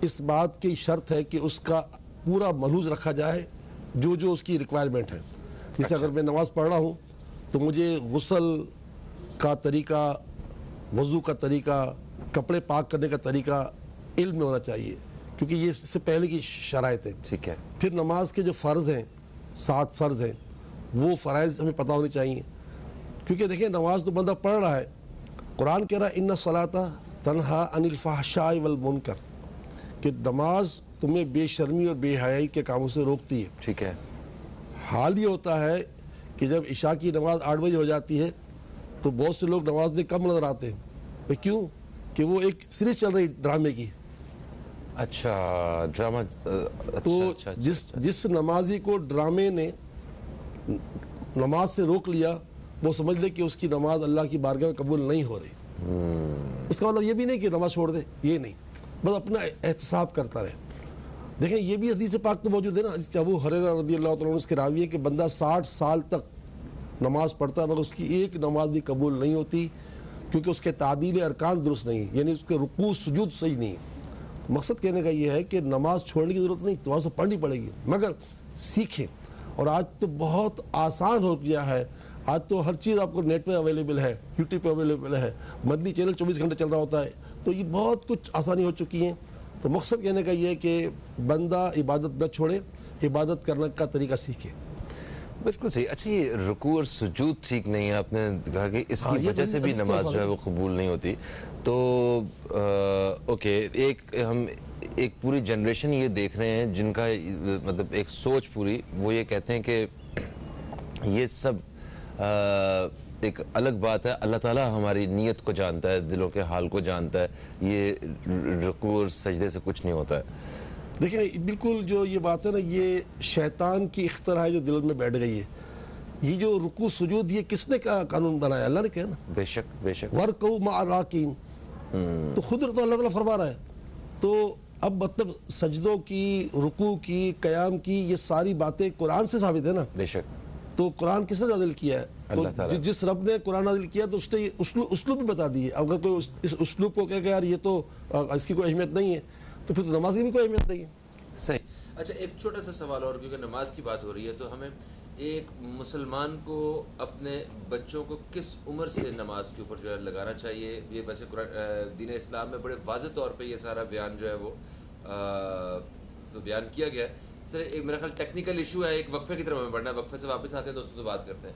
इस बात की शर्त है कि उसका पूरा मलूज़ रखा जाए, जो उसकी रिक्वायरमेंट है। जैसे अगर मैं नमाज़ पढ़ रहा हूँ तो मुझे गुस्ल का तरीका, वज़ू का तरीका, कपड़े पाक करने का तरीका इल्म में होना चाहिए, क्योंकि ये इससे पहले की शराइत है। ठीक है। फिर नमाज के जो फ़र्ज़ हैं, 7 फ़र्ज़ हैं, वो फ़राइज़ हमें पता होने चाहिए। क्योंकि देखिए नमाज तो बंदा पढ़ रहा है, कुरान कह रहा है इन्ना सलाता तन्हा अनिल फ़हशाई वल मुनकर, कि नमाज तुम्हें बेशर्मी और बेहयाई के कामों से रोकती है। ठीक है। हाल ये होता है कि जब इशा की नमाज 8 बजे हो जाती है तो बहुत से लोग नमाज में कम नज़र आते हैं। भाई क्यों? कि वो एक सीरीज चल रही ड्रामे की। अच्छा, ड्रामा। तो जिस नमाजी को ड्रामे ने नमाज से रोक लिया, वो समझ ले कि उसकी नमाज अल्लाह की बारगाह में कबूल नहीं हो रही। इसका मतलब ये भी नहीं कि नमाज छोड़ दे, ये नहीं, बस अपना एहतसाब करता रहे। देखें ये भी हदीस पाक तो मौजूद है ना, इसके अबू हुरैरा रज़ियल्लाहु ताला अन्हु उसके रावी है कि बंदा 60 साल तक नमाज पढ़ता है मगर उसकी एक नमाज भी कबूल नहीं होती, क्योंकि उसके तादील अरकान दुरुस्त नहीं, यानी उसके रुकू सुजूद सही नहीं है। मकसद कहने का ये है कि नमाज छोड़ने की ज़रूरत नहीं, तुम्हारे से पढ़नी पड़ेगी, मगर सीखें। और आज तो बहुत आसान हो गया है, आज तो हर चीज़ आपको नेट पे अवेलेबल है, यूट्यूब पे अवेलेबल है, मदनी चैनल 24 घंटे चल रहा होता है, तो ये बहुत कुछ आसानी हो चुकी है। तो मकसद कहने का ये है कि बंदा इबादत न छोड़े, इबादत करने का तरीका सीखे। बिल्कुल सही। अच्छा, ये रुकू और सुजूद ठीक नहीं है, आपने कहा कि इसकी वजह से भी नमाज जो है वो कबूल नहीं होती, तो ओके, हम एक पूरी जनरेशन ये देख रहे हैं जिनका मतलब एक सोच पूरी, वो ये कहते हैं कि ये सब एक अलग बात है, अल्लाह ताला हमारी नीयत को जानता है, दिलों के हाल को जानता है, ये रुकू और सजदे से कुछ नहीं होता है। देखिए बिल्कुल जो ये बात है ना, ये शैतान की इख्तरा है जो दिल में बैठ गई है। ये जो रुकू सुजूद, ये किसने का कानून बनाया? अल्लाह ने कहा ना, बेशक बेशक, वरकऊ मअ राकीन, तो खुद तो अल्लाह ताला फरमा रहा है। तो अब मतलब सजदों की, रुकू की, क़याम की, ये सारी बातें कुरान से साबित है ना। बेशक। तो कुरान किसने नाज़िल किया है? तो जिस रब ने कुरान नाज़िल किया तो उसने उसलूब भी बता दी है। अगर कोई इस उसलूब को कहे कि यार ये तो इसकी कोई अहमियत नहीं है, तो फिर तो नमाज की भी कोई अहमियत नहीं है। सही। अच्छा, एक छोटा सा सवाल और, क्योंकि नमाज की बात हो रही है, तो हमें एक मुसलमान को अपने बच्चों को किस उम्र से नमाज के ऊपर जो है लगाना चाहिए? ये वैसे दीन इस्लाम में बड़े वाज़ेह तौर पे ये सारा बयान जो है वो तो बयान किया गया है। सर एक मेरा ख्याल टेक्निकल इशू है, एक वक्फे की तरफ हमें बढ़ना है, वक्फे से वापस आते हैं दोस्तों तो बात करते हैं।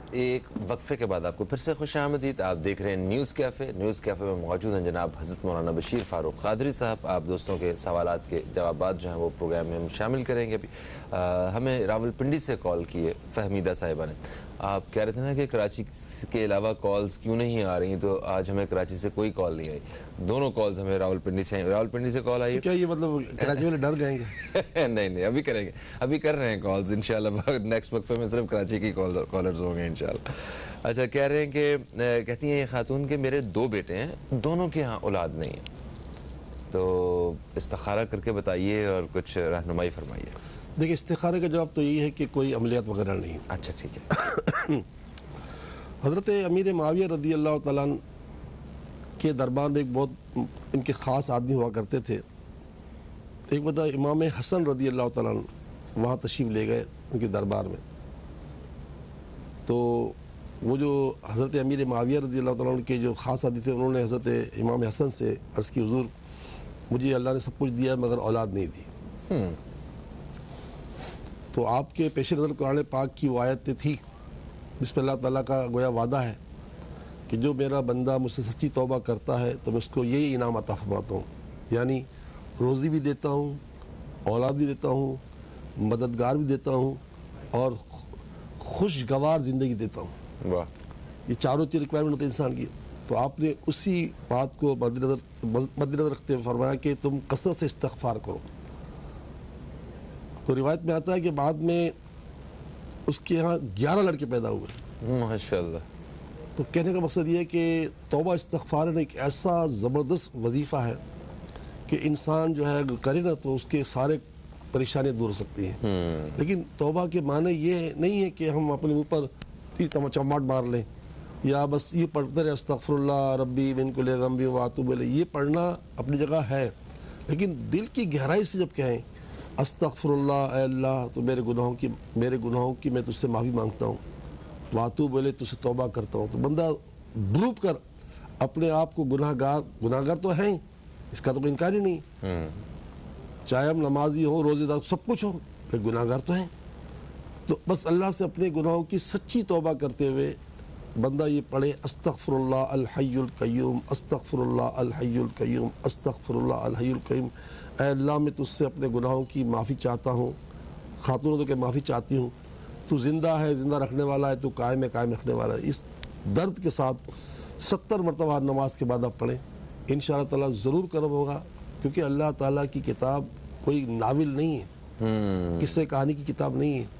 एक वक्फे के बाद आपको फिर से खुशामदीद। आप देख रहे हैं न्यूज़ कैफ़े। न्यूज़ कैफ़े में मौजूद हैं जनाब हज़रत मौलाना बशीर फ़ारूक क़ादरी साहब। आप दोस्तों के सवालात के जवाबात जो हैं वो प्रोग्राम में हम शामिल करेंगे। अभी हमें रावलपिंडी से कॉल की है फ़हमीदा साहिबा ने। आप कह रहे थे ना कि कराची के अलावा कॉल्स क्यों नहीं आ रही, तो आज हमें कराची से कोई कॉल नहीं आई, दोनों कॉल्स हमें रावलपिंडी से आई। रावलपिंडी से कॉल आई है, क्या ये मतलब कराची वाले डर जाएंगे? नहीं, अभी करेंगे, अभी कर रहे हैं कॉल्स इंशाल्लाह। नेक्स्ट वक्फे में सिर्फ कराची की कॉलर्स होंगे इंशाल्लाह। अच्छा, कह रहे हैं कि कहती हैं ये खातून के मेरे 2 बेटे हैं, दोनों के यहाँ औलाद नहीं है, तो इस्तिखारा करके बताइए और कुछ रहनुमाई फरमाइए। देखिए, इस्तिखारे का जवाब तो यही है कि कोई अमलियात वगैरह नहीं है। अच्छा, ठीक है। हज़रत अमीर मुआविया रज़ी अल्लाह तआला अन्हु के दरबार में एक बहुत इनके ख़ास आदमी हुआ करते थे। एक बता इमाम हसन रज़ी अल्लाह तआला अन्हु वहाँ तशरीफ़ ले गए उनके दरबार में। तो वो जो हज़रत अमीर मुआविया रज़ी अल्लाह तआला अन्हु के जो ख़ास आदमी थे, उन्होंने हज़रत इमाम हसन से अर्ज़ की, हुज़ूर मुझे अल्लाह ने सब कुछ दिया मगर औलाद नहीं दी। तो आपके पेश नज़र कुरान पाक की वो आयत थी जिसमें अल्लाह ताला का गोया वादा है कि जो मेरा बंदा मुझसे सच्ची तौबा करता है तो मैं उसको यही इनाम अता फरमाता हूँ, यानी रोज़ी भी देता हूँ, औलाद भी देता हूँ, मददगार भी देता हूँ और खुशगवार ज़िंदगी देता हूँ। वाह, ये चारों चीज़ रिक्वायरमेंट होती है इंसान की। तो आपने उसी बात को मद्देनज़र रखते हुए फरमाया कि तुम कसरत से इस्तग़फ़ार करो। तो रिवायत में आता है कि बाद में उसके यहाँ 11 लड़के पैदा हुए, माशाल्लाह। तो कहने का मकसद ये है कि तौबा इस्तग़फ़ार एक ऐसा ज़बरदस्त वजीफ़ा है कि इंसान जो है करे ना तो उसके सारे परेशानियाँ दूर हो सकती हैं। लेकिन तौबा के माने ये नहीं है कि हम अपने मुँह पर 30 चमाट मार लें या बस ये पढ़ते रहे अस्तग़फ़िरुल्लाह रब्बी मिन कुल्लि ज़ंबि व अतूबु इलैह। ये पढ़ना अपनी जगह है, लेकिन दिल की गहराई से जब कहें अस्तग़फ़िरुल्लाह अल्लाह, तो मेरे गुनाहों की मैं तुझसे माफ़ी मांगता हूँ, वातूब इलैह तुझसे तौबा करता हूँ, तो बंदा डूब कर अपने आप को गुनाहगार तो हैं, इसका तो कोई इनकार ही नहीं। चाहे हम नमाजी हो, रोज़ेदार, सब कुछ हो, लेकिन गुनाहगार तो हैं। तो बस अल्लाह से अपने गुनाहों की सच्ची तौबा करते हुए बंदा ये पढ़े अस्तग़फ़िरुल्लाह अल हय्युल क़य्यूम, अस्तग़फ़िरुल्लाह अल हय्युल क़य्यूम, अस्तग़फ़िरुल्लाह अल हय्युल क़य्यूम। ऐ अल्लाह मैं तुझसे अपने गुनाहों की माफ़ी चाहता हूँ, खातूनों तो क्या माफ़ी चाहती हूँ, तू ज़िंदा है, ज़िंदा रखने वाला है, तू कायम है, कायम रखने वाला है। इस दर्द के साथ 70 मरतबा नमाज के बाद आप पढ़ें, इंशाअल्लाह ताला ज़रूर करम होगा। क्योंकि अल्लाह ताला की किताब कोई नाविल नहीं है, किस्से कहानी की किताब नहीं है।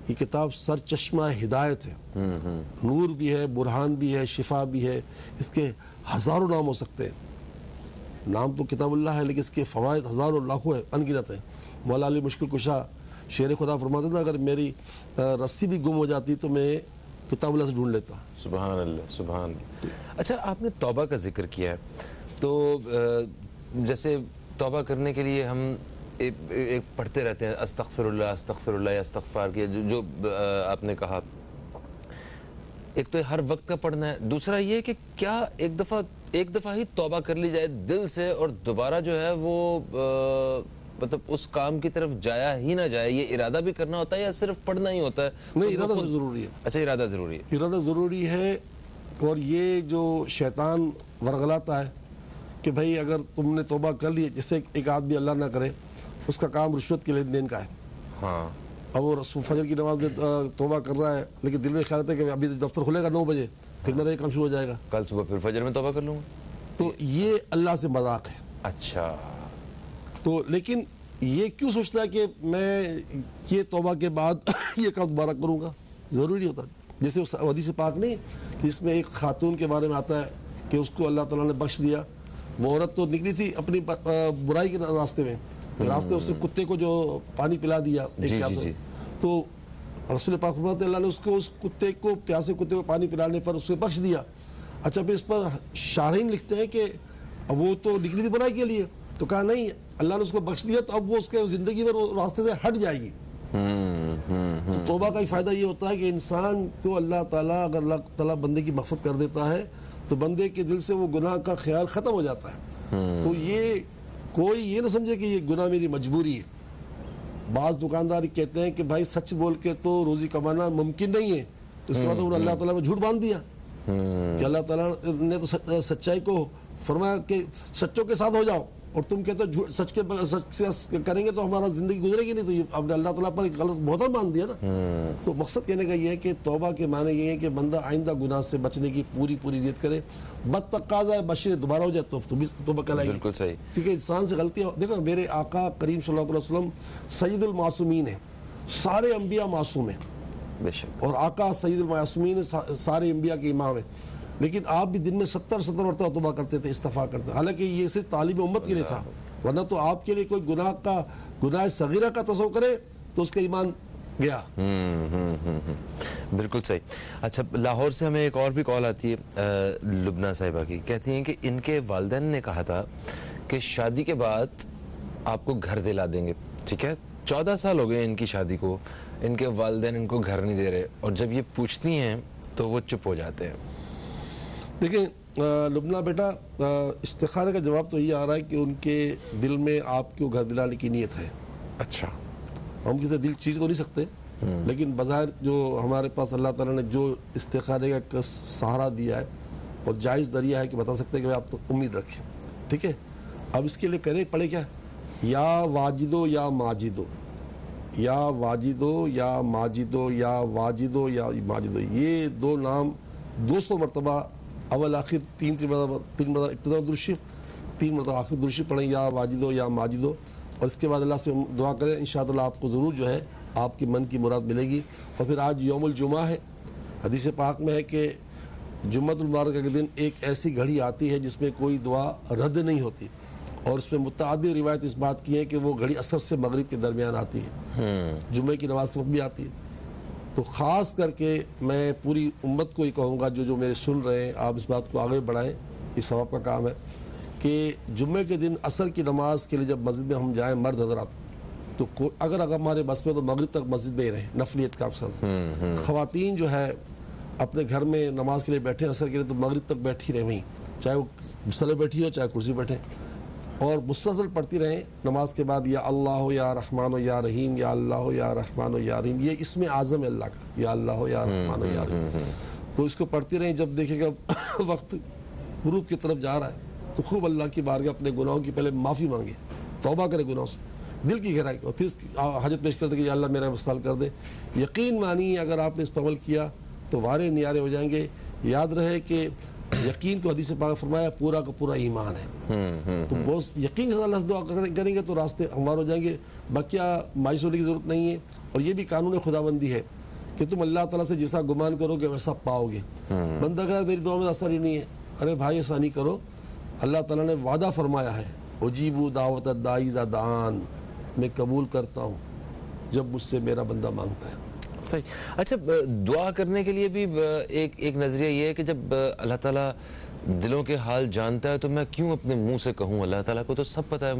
ये किताब सर चश्मा हिदायत है, नूर भी है, बुरहान भी है, शिफा भी है। इसके हज़ारों नाम हो सकते हैं, नाम तो किताबुल्लाह है लेकिन इसके फ़वाइद हज़ारों लाखों है, अनगिनत है। मौला अली मुश्किल कुशा शेर खुदा फरमाते थे, अगर मेरी रस्सी भी गुम हो जाती तो मैं किताबुल्लाह से ढूंढ लेता। सुभान अल्लाह, सुभान अल्लाह। अच्छा, आपने तौबा का जिक्र किया है, तो जैसे तौबा करने के लिए हम एक पढ़ते रहते हैं अस्तग़फ़िरुल्लाह अस्तग़फ़िरुल्लाह या इस्तग़फ़ार की, जो आपने कहा, एक तो हर वक्त का पढ़ना है, दूसरा ये है कि क्या एक दफ़ा ही तौबा कर ली जाए दिल से और दोबारा जो है वो मतलब उस काम की तरफ जाया ही ना जाए, ये इरादा भी करना होता है या सिर्फ पढ़ना ही होता है? नहीं, इरादा ज़रूरी है। अच्छा, इरादा ज़रूरी है। इरादा ज़रूरी है। और ये जो शैतान वरगलाता है कि भाई अगर तुमने तौबा कर ली, जैसे एक आदमी अल्लाह ना करे उसका काम रिश्वत के लेन देन का है, हाँ, अब वो फजर की नमाज में तौबा कर रहा है, लेकिन दिल में ख्याल आता है कि अभी तो दफ्तर खुलेगा 9 बजे, फिर मेरा ये काम शुरू हो जाएगा, कल सुबह फिर फजर में तौबा कर लूँगा, तो ये अल्लाह से मजाक है। अच्छा, तो लेकिन ये क्यों सोचता है कि मैं ये तौबा के बाद ये काम दोबारा करूँगा? ज़रूरी होता है। जैसे उस हदीस पाक नहीं जिसमें एक खातून के बारे में आता है कि उसको अल्लाह ताला ने बख्श दिया। वो औरत तो निकली थी अपनी बुराई के रास्ते में, उसने कुत्ते को जो पानी पिला दिया एक प्यासे, तो रसूल पाक फरमाते अल्लाह ने उसको उस कुत्ते को प्यासे कुत्ते को पानी पिलाने पर उसको बख्श दिया। अच्छा, फिर इस पर शारीन लिखते हैं कि अब वो तो निकली थी बुराई के लिए, तो कहा नहीं, अल्लाह ने उसको बख्श दिया तो अब वो उसके ज़िंदगी में रास्ते से हट जाएगी। तो तौबा का एक फ़ायदा ये होता है कि इंसान को अल्लाह ताला अगर अल्लाह ताला बंदे की मग़फ़िरत कर देता है तो बंदे के दिल से वो गुनाह का ख्याल ख़त्म हो जाता है। तो ये कोई ये ना समझे कि ये गुनाह मेरी मजबूरी है। बाज़ दुकानदार कहते हैं कि भाई सच बोल के तो रोज़ी कमाना मुमकिन नहीं है, तो तो इसके बाद उन्होंने अल्लाह ताला में झूठ बांध दिया कि अल्लाह ताला ने तो सच्चाई को फरमाया कि सच्चों के साथ हो जाओ, और तुम कहते हो सच से करेंगे तो हमारा जिंदगी गुजरेगी नहीं, तो ये आपने अल्लाह ताला पर गलत बहुत मान दिया ना। तो मकसद कहने का ये है कि तौबा के माने ये है कि बंदा आइंदा गुनाह से बचने की पूरी नियत करे, बदतकाज़ा है बशीर दोबारा हो जाए तो तौबा कहलाएगी। बिल्कुल सही, क्योंकि इंसान से गलतियाँ, देखो मेरे आका करीम सल्लल्लाहु अलैहि वसल्लम सैयदुल मासूमीन है, सारे अंबिया मासूम हैं, बेशक, और आका सैयदुल मासूमीन है, सारे अंबिया के इमाम है, लेकिन आप भी दिन में 70 मरतबा तौबा करते थे, इस्तिग़फ़ार करते। हालांकि ये सिर्फ तालिब उम्मत के लिए था, वरना तो आपके लिए कोई गुनाह सगीरा का तस्वुर करे तो उसका ईमान गया। बिल्कुल सही। अच्छा, लाहौर से हमें एक और भी कॉल आती है लुबना साहिबा की, कहती हैं कि इनके वालिदैन ने कहा था कि शादी के बाद आपको घर दिला देंगे, ठीक है, 14 साल हो गए इनकी शादी को, इनके वालिदैन इनको घर नहीं दे रहे, और जब ये पूछती हैं तो वो चुप हो जाते हैं। देखिए लुबना बेटा, इस्तिखारे का जवाब तो ये आ रहा है कि उनके दिल में आपको घर दिलाने की नीयत है। अच्छा, हम किसी दिल चीज तो नहीं सकते, लेकिन बज़ाहिर जो हमारे पास अल्लाह ताला ने जो इस्तिखारे का सहारा दिया है और जायज़ दरिया है कि बता सकते हैं कि आप तो उम्मीद रखें, ठीक है। अब इसके लिए करें पड़े क्या, या वाजिदो या माजिदो, या वाजिदो या माजिदो, या वाजिदो या माजिदो, ये दो नाम 200 मरतबा अवल आखिर तीन मरतबा इब्तिदा दुरुशी, 3 मरतबा आखिर दुरुशी पढ़ें, या वाजिदो या माजिदो, और इसके बाद अल्लाह से दुआ करें, इंशाअल्लाह आपको ज़रूर जो है आपकी मन की मुराद मिलेगी। और फिर आज यौमुल जुमा है, हदीस पाक में है कि जुम्मतुल मुबारक के दिन एक ऐसी घड़ी आती है जिसमें कोई दुआ रद्द नहीं होती, और उसमें मुतअद्दिद रिवायत इस बात की है कि वो घड़ी असर से मगरिब के दरमियान आती है, जुम्मे की नमाज वक्त भी आती है। तो ख़ास करके मैं पूरी उम्मत को ही कहूँगा, जो मेरे सुन रहे हैं, आप इस बात को आगे बढ़ाएं, ये सवाब का काम है कि जुम्मे के दिन असर की नमाज के लिए जब मस्जिद में हम जाएं मर्द हज़रात, तो अगर हमारे बस में तो मगरिब तक मस्जिद में ही रहें, नफलियत का अफसर। ख़वातीन जो है अपने घर में नमाज के लिए बैठे असर के लिए, तो मगरिब तक बैठी रहें वहीं, चाहे वो बिस्तर बैठी हो चाहे कुर्सी बैठे, और मुसलसल पढ़ती रहें नमाज के बाद, या अल्लाह या रहमान या रहीम, या अल्लाह या रहमान या रहीम, ये इसमें आज़म है अल्लाह का, या अल्लाह या रहमान या रहीम। तो इसको पढ़ती रहें। जब देखेगा वक्त गुरूब की तरफ जा रहा है तो खूब अल्लाह की बारगाह अपने गुनाहों की पहले माफ़ी मांगे, तौबा करे गुनाहों से, दिल की गहराई, और फिर हाजत पेश कर दे कि या अल्लाह मेरा वसाल कर दे। यकीन मानिए अगर आपने इस पर अमल किया तो वारे नियारे हो जाएंगे। याद रहे कि यकीन को हदीस पाक फरमाया पूरा का पूरा ईमान है। तो बहुत यकीन के साथ अल्लाह से दुआ करेंगे तो रास्ते हमवार हो जाएंगे। बकिया मायूस होने की ज़रूरत नहीं है। और ये भी कानून खुदाबंदी है कि तुम अल्लाह ताला से जैसा गुमान करोगे वैसा पाओगे। बंदा कहा मेरी दुआ में असर ही नहीं है, अरे भाई ऐसा नहीं करो, अल्लाह ताला ने वादा फरमाया है, उजीबू दावत दाईज़ा दान, मैं कबूल करता हूँ जब मुझसे मेरा बंदा मांगता है। सही। अच्छा, दुआ करने के लिए भी एक नज़रिया ये है कि जब अल्लाह ताला दिलों के हाल जानता है तो मैं क्यों अपने मुंह से कहूँ, अल्लाह ताला को तो सब पता है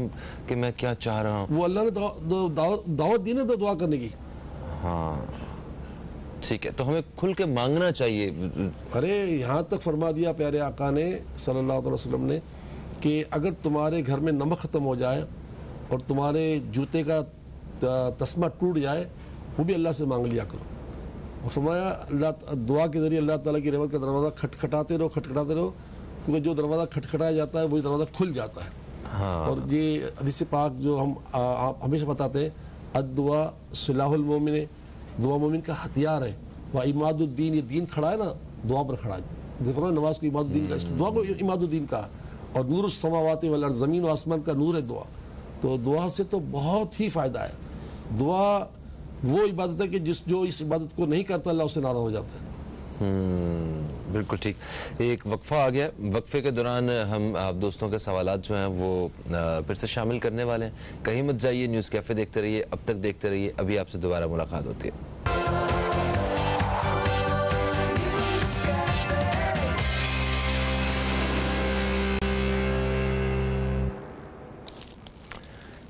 कि मैं क्या चाह रहा हूँ। वो अल्लाह ने दावत दी ना तो दुआ करने की। हाँ ठीक है, तो हमें खुल के मांगना चाहिए। अरे यहाँ तक फरमा दिया प्यारे आका ने सल्लल्लाहु अलैहि वसल्लम ने कि अगर तुम्हारे घर में नमक ख़त्म हो जाए और तुम्हारे जूते का तस्मा टूट जाए, वो भी अल्लाह से मांग लिया करो। और फरमाया अल्लाह दुआ के ज़रिए अल्लाह ताला की रहमत का दरवाज़ा खटखटाते रहो, क्योंकि जो दरवाज़ा खटखटाया जाता है वही दरवाज़ा खुल जाता है। हाँ। और ये हदीस पाक जो हम हमेशा बताते हैं, अद्दुआ सिलाहुल मोमिन, दुआ मोमिन का हथियार है। वह इमादुद्दीन, ये दीन खड़ा है ना, दुआ पर खड़ा है। देखो ना, नमाज को इमादुद्दीन का, दुआ को इमादुद्दीन का। और नूर समावाति वल अर्ज़, ज़मीन और आसमान का नूर है दुआ। तो दुआ से तो बहुत ही फ़ायदा है। दुआ वो इबादत है कि जो इस इबादत को नहीं करता अल्लाह उससे नाराज़ हो जाता है। बिल्कुल ठीक। एक वक्फा आ गया, वक्फे के दौरान हम आप दोस्तों के सवालात जो हैं वो फिर से शामिल करने वाले हैं। कहीं मत जाइए, न्यूज़ कैफ़े देखते रहिए, अब तक देखते रहिए, अभी आपसे दोबारा मुलाकात होती है।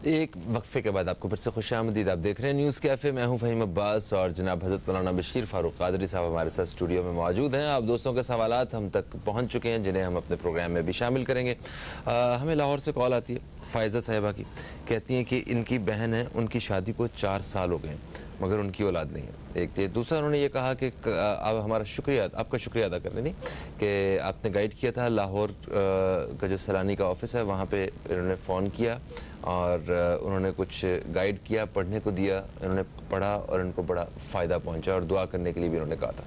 एक वक्फे के बाद आपको फिर से खुशामदीद। आप देख रहे हैं न्यूज़ कैफ़े, मैं हूं फ़हीम अब्बास और जनाब हज़रत मौलाना बशीर फ़ारूक क़ादरी साहब हमारे साथ स्टूडियो में मौजूद हैं। आप दोस्तों के सवालात हम तक पहुंच चुके हैं जिन्हें हम अपने प्रोग्राम में भी शामिल करेंगे। हमें लाहौर से कॉल आती है फ़ायज़ा साहिबा की, कहती हैं कि इनकी बहन है, उनकी शादी को 4 साल हो गए, मगर उनकी औलाद नहीं है। एक ये दूसरा उन्होंने ये कहा कि आप हमारा शुक्रिया, आपका शुक्रिया अदा करने नहीं कि आपने गाइड किया था। लाहौर का जो सैलानी का ऑफिस है वहाँ पे इन्होंने फ़ोन किया और उन्होंने कुछ गाइड किया, पढ़ने को दिया, इन्होंने पढ़ा और इनको बड़ा फ़ायदा पहुँचा और दुआ करने के लिए भी उन्होंने कहा था।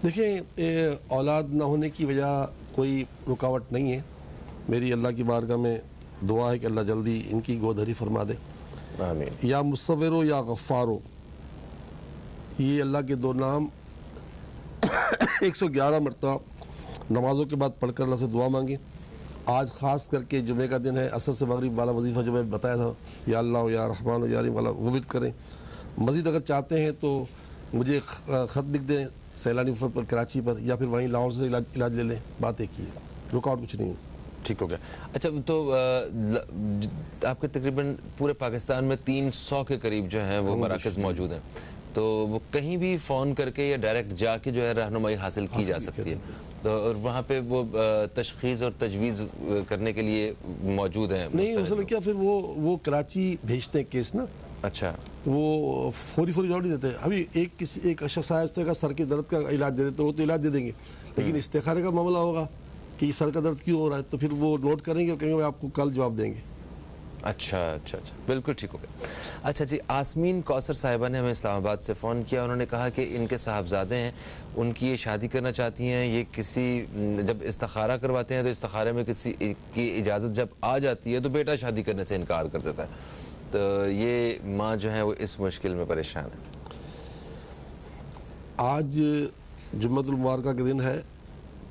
देखिए, औलाद ना होने की वजह कोई रुकावट नहीं है। मेरी अल्लाह की बारगाह में दुआ है कि अल्लाह जल्दी इनकी गोदहरी फरमा दे। आमीन। या मुसव्विरो या गफ़ारो, ये अल्लाह के दो नाम 111 मरतबा नमाज़ों के बाद पढ़कर अल्लाह से दुआ मांगे। आज ख़ास करके जुमे का दिन है, असर से मगरिब वाला वजीफ़ा जो मैं बताया था, या अल्लाह या रहमान या रहीम वाला, वो विर्द करें। मज़ीद अगर चाहते हैं तो मुझे ख़त लिख दें सैलानी पर कराची पर, या फिर वहीं लाहौर से इलाज ले लें। बात एक ही है, रुकावट कुछ नहीं है। ठीक हो गया। अच्छा, तो आपके तकरीबन पूरे पाकिस्तान में 300 के करीब जो हैं वो मराकज़ मौजूद हैं, तो वो कहीं भी फ़ोन करके या डायरेक्ट जाके जो है रहनुमाई हासिल की जा सकती है। तो और वहाँ पे वो तशख़ीस और तजवीज़ करने के लिए मौजूद हैं? नहीं, असल क्या फिर वो कराची भेजते हैं केस ना। अच्छा, वो फौरी जवाब नहीं देते। अभी एक शख्स आया, इस तरह का सर के दर्द का इलाज दे देते, वो तो इलाज दे देंगे, लेकिन इस्तिखारे का मामला होगा कि सर का दर्द क्यों हो रहा है, तो फिर वो नोट करेंगे और कहेंगे आपको कल जवाब देंगे। अच्छा, बिल्कुल ठीक हो गया। अच्छा जी, आसमीन कौसर साहिबा ने हमें इस्लामाबाद से फ़ोन किया। उन्होंने कहा कि इनके साहबजादे हैं, उनकी ये शादी करना चाहती हैं। ये किसी जब इस्तिखारा करवाते हैं तो इस्तिखारे में किसी की इजाज़त जब आ जाती है तो बेटा शादी करने से इनकार कर देता है। तो ये माँ जो है वो इस मुश्किल में परेशान है। आज जुम्मतुल मुबारका के दिन है,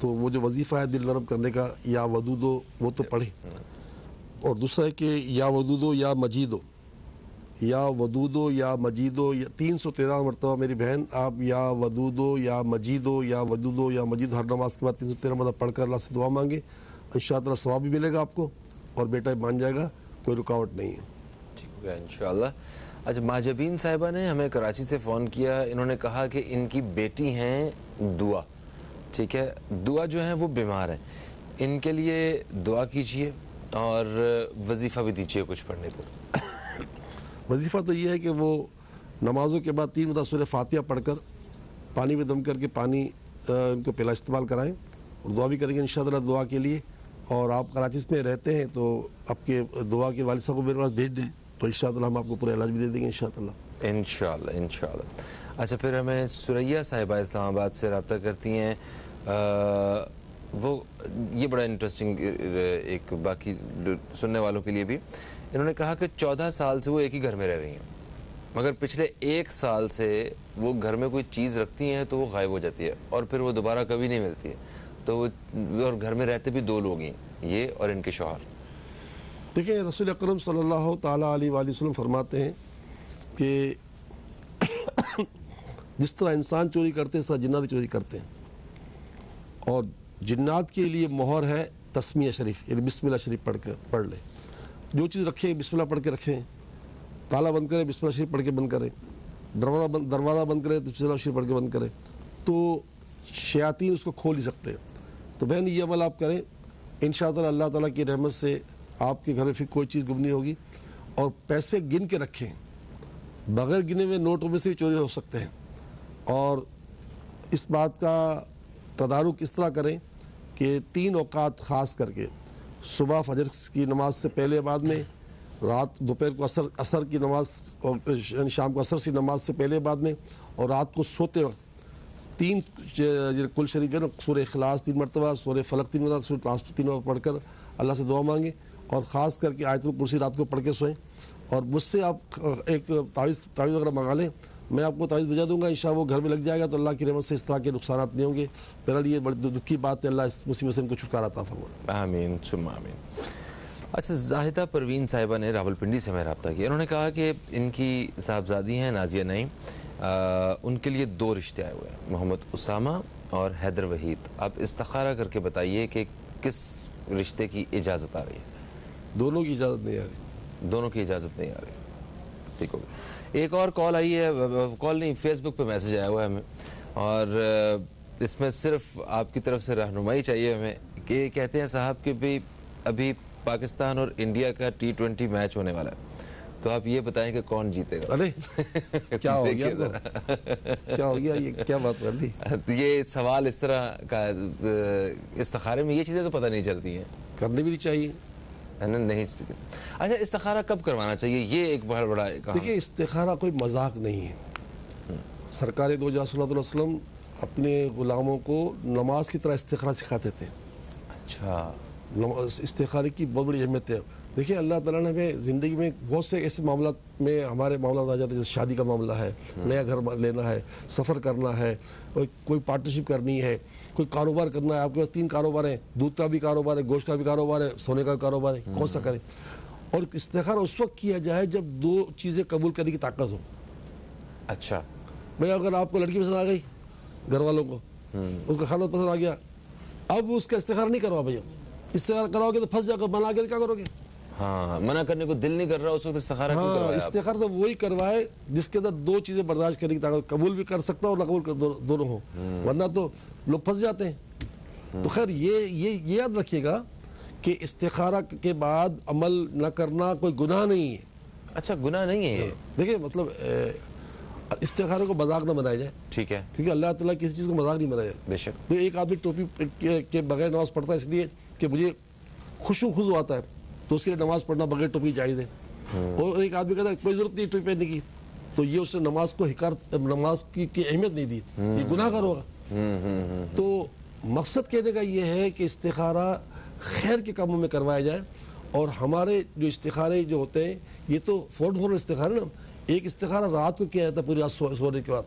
तो वो जो वजीफ़ा है दिल नरम करने का, या वदूदो, वो तो पढ़े। और दूसरा है कि या वदूदो या मजीदो, या वदूदो या मजीदो, या 313 मरतबा मेरी बहन आप या वदूदो या मजीदो, या वदूदो या मजीदो हर नमाज के बाद 313 मरतबा पढ़कर अल्लाह से दुआ मांगे। इंशाअल्लाह सवाब भी मिलेगा आपको और बेटा मान जाएगा, कोई रुकावट नहीं है। ठीक हो गया इंशाअल्लाह। अच्छा, माजबीन साहिबा ने हमें कराची से फ़ोन किया। इन्होंने कहा कि इनकी बेटी हैं दुआ, ठीक है, दुआ जो है वो बीमार हैं, इनके लिए दुआ कीजिए और वजीफ़ा भी दीजिए कुछ पढ़ने को। वजीफ़ा तो ये है कि वो नमाज़ों के बाद 3 मरतबा सूरह फातिहा पढ़कर पानी में दम करके पानी उनको पहला इस्तेमाल कराएं और दुआ भी करेंगे इंशाअल्लाह दुआ के लिए। और आप कराची में रहते हैं तो आपके दुआ के वालिद साहब को मेरे पास भेज दें, तो इंशाअल्लाह हम आपको पूरा इलाज भी दे देंगे इंशाअल्लाह। अच्छा, फिर हमें सुरैया साहिबा इस्लामाबाद से रब्ता करती हैं। वो ये बड़ा इंटरेस्टिंग एक बाकी सुनने वालों के लिए भी। इन्होंने कहा कि 14 साल से वो एक ही घर में रह रही हैं, मगर पिछले 1 साल से वो घर में कोई चीज़ रखती हैं तो वो गायब हो जाती है और फिर वो दोबारा कभी नहीं मिलती है। तो वो, और घर में रहते भी 2 लोग हैं, ये और इनके शौहर। देखिए, रसूल अकरम सल्लल्लाहु ताला अलैहि वसल्लम फरमाते हैं कि जिस तरह इंसान चोरी करते हैं, इस तरह जिन्नात चोरी करते हैं। और जिन्नात के लिए मोहर है तस्मिया शरीफ, यानी बिस्मिल्लाह शरीफ पढ़ ले। जो चीज़ रखें बिस्मिल्लाह पढ़ के रखें, ताला बंद करें बिस्मिल्लाह शरीफ पढ़ के बंद करें, दरवाज़ा बंद करें तो बिस्मिल्लाह शरीफ पढ़ के बंद करें, तो शयातीन उसको खोल ही सकते हैं। तो बहन ये अमल आप करें, इंशाअल्लाह अल्लाह ताला की रहमत से आपके घर में फिर कोई चीज़ गुम नहीं होगी। और पैसे गिन के रखें, बगैर गिने हुए नोटों में से भी चोरी हो सकते हैं। और इस बात का तदारुक इस तरह करें कि 3 औकात ख़ास करके, सुबह फजर की नमाज से पहले बाद में, रात दोपहर को असर की नमाज और शाम को असर की नमाज से पहले बाद में, और रात को सोते वक्त 3 कुल शरीफ है ना, सूरह इखलास 3 मरतबा, सूरह फलक 3 मरतबा, सूरह नास 3 मरतबा पढ़कर अल्लाह से दुआ मांगे। और ख़ास करके आयतुल कुर्सी रात को पढ़ के सोएं। और मुझसे आप एक तावीज़ वगैरह मंगा लें, मैं आपको तावीज़ भेजा दूंगा, इंशाअल्लाह वो घर में लग जाएगा, तो अल्लाह की रहमत से इस तरह के नुकसान नहीं होंगे। मेरे लिए बड़ी दुख की बात है, अल्लाह इस मुसीबत से इनको छुटकारा अता फरमाए। आमीन सुम्मा आमीन। अच्छा, जाहिदा परवीन साहिबा ने रावलपिंडी से हमें रब्ता किया। उन्होंने कहा कि इनकी साहबजादी हैं नाजिया नईम, उनके लिए 2 रिश्ते आए हुए हैं, मोहम्मद उसामा और हैदर वहीद। आप इस्तिखारा करके बताइए कि किस रिश्ते की इजाज़त आ रही है। दोनों की इजाज़त नहीं आ रही। दोनों की इजाज़त नहीं आ रही, ठीक हो गया। एक और कॉल आई है, कॉल नहीं, फेसबुक पे मैसेज आया हुआ है हमें, और इसमें सिर्फ आपकी तरफ से रहनुमाई चाहिए हमें। कि कहते हैं साहब कि भाई अभी पाकिस्तान और इंडिया का T20 मैच होने वाला है, तो आप ये बताएं कि कौन जीतेगा। अरे क्या हो गया आपको? क्या हो गया, ये क्या बात कर ली? ये सवाल इस तरह का, इस्तिखारे में ये चीज़ें तो पता नहीं चलती हैं, करनी भी नहीं चाहिए, है ना? नहीं। अच्छा, इस्तिखारा कब करवाना चाहिए, ये एक बहुत बड़ा देखिए इस्तिखारा कोई मजाक नहीं है। सरकार दो वसल्लम अपने गुलामों को नमाज की तरह इस्तिखारा सिखाते थे। अच्छा, इस्तिखारे की बहुत बड़ी अहमियत है। देखिए अल्लाह ताला ने हमें ज़िंदगी में बहुत से ऐसे मामला में हमारे मामला आ जाते हैं, जैसे शादी का मामला है, नया घर लेना है, सफ़र करना है, कोई पार्टनरशिप करनी है, कोई कारोबार करना है। आपके पास 3 कारोबार हैं, दूध का भी कारोबार है, गोश्त का भी कारोबार है, सोने का कारोबार है, कौन सा करें? और इस्तिखारा उस वक्त किया जाए जब 2 चीज़ें कबूल करने की ताकत हो। अच्छा भाई अगर आपको लड़की पसंद आ गई, घर वालों को उसका खाना पसंद आ गया, अब उसका इस्तिखारा नहीं करवा भैया। इस्तिखारा कराओगे तो फंस जाओगे, मना के क्या करोगे? हाँ, मना करने को दिल नहीं कर रहा उस वक्त इस्तिखारा क्यों हाँ, करवाया आप? इस्तिखारा तो वही करवाए जिसके अंदर 2 चीज़ें बर्दाश्त करने की ताकत, कबूल भी कर सकता और ना कबूल दोनों हो, वरना तो लोग फंस जाते हैं। तो खैर ये याद रखिएगा कि इस्तिखारा के बाद अमल न करना कोई गुनाह नहीं है। अच्छा, गुनाह नहीं है ये? देखिए मतलब इस्तिखारे को मजाक न बनाया जाए, ठीक है, क्योंकि अल्लाह ताला किसी चीज़ को मजाक नहीं बनाया जाए। बेशक। तो एक आदमी टोपी के बगैर नमाज पढ़ता है इसलिए कि मुझे खुशू आता है, तो उसके लिए नमाज पढ़ना बगैर टोपी जायज़ है। और एक आदमी कहता है कोई ज़रूरत नहीं टोपी पहनने की, तो ये उसने नमाज को नमाज की अहमियत नहीं दी, ये गुनाहगार होगा। तो मकसद कहने का ये है कि इस्तिखारा खैर के कामों में करवाया जाए। और हमारे जो इस्तिखारे जो होते हैं ये तो फ़ौरन इस्तिखारा ना, एक इस्तिखारा रात को किया जाता है पूरी रात सोने के बाद,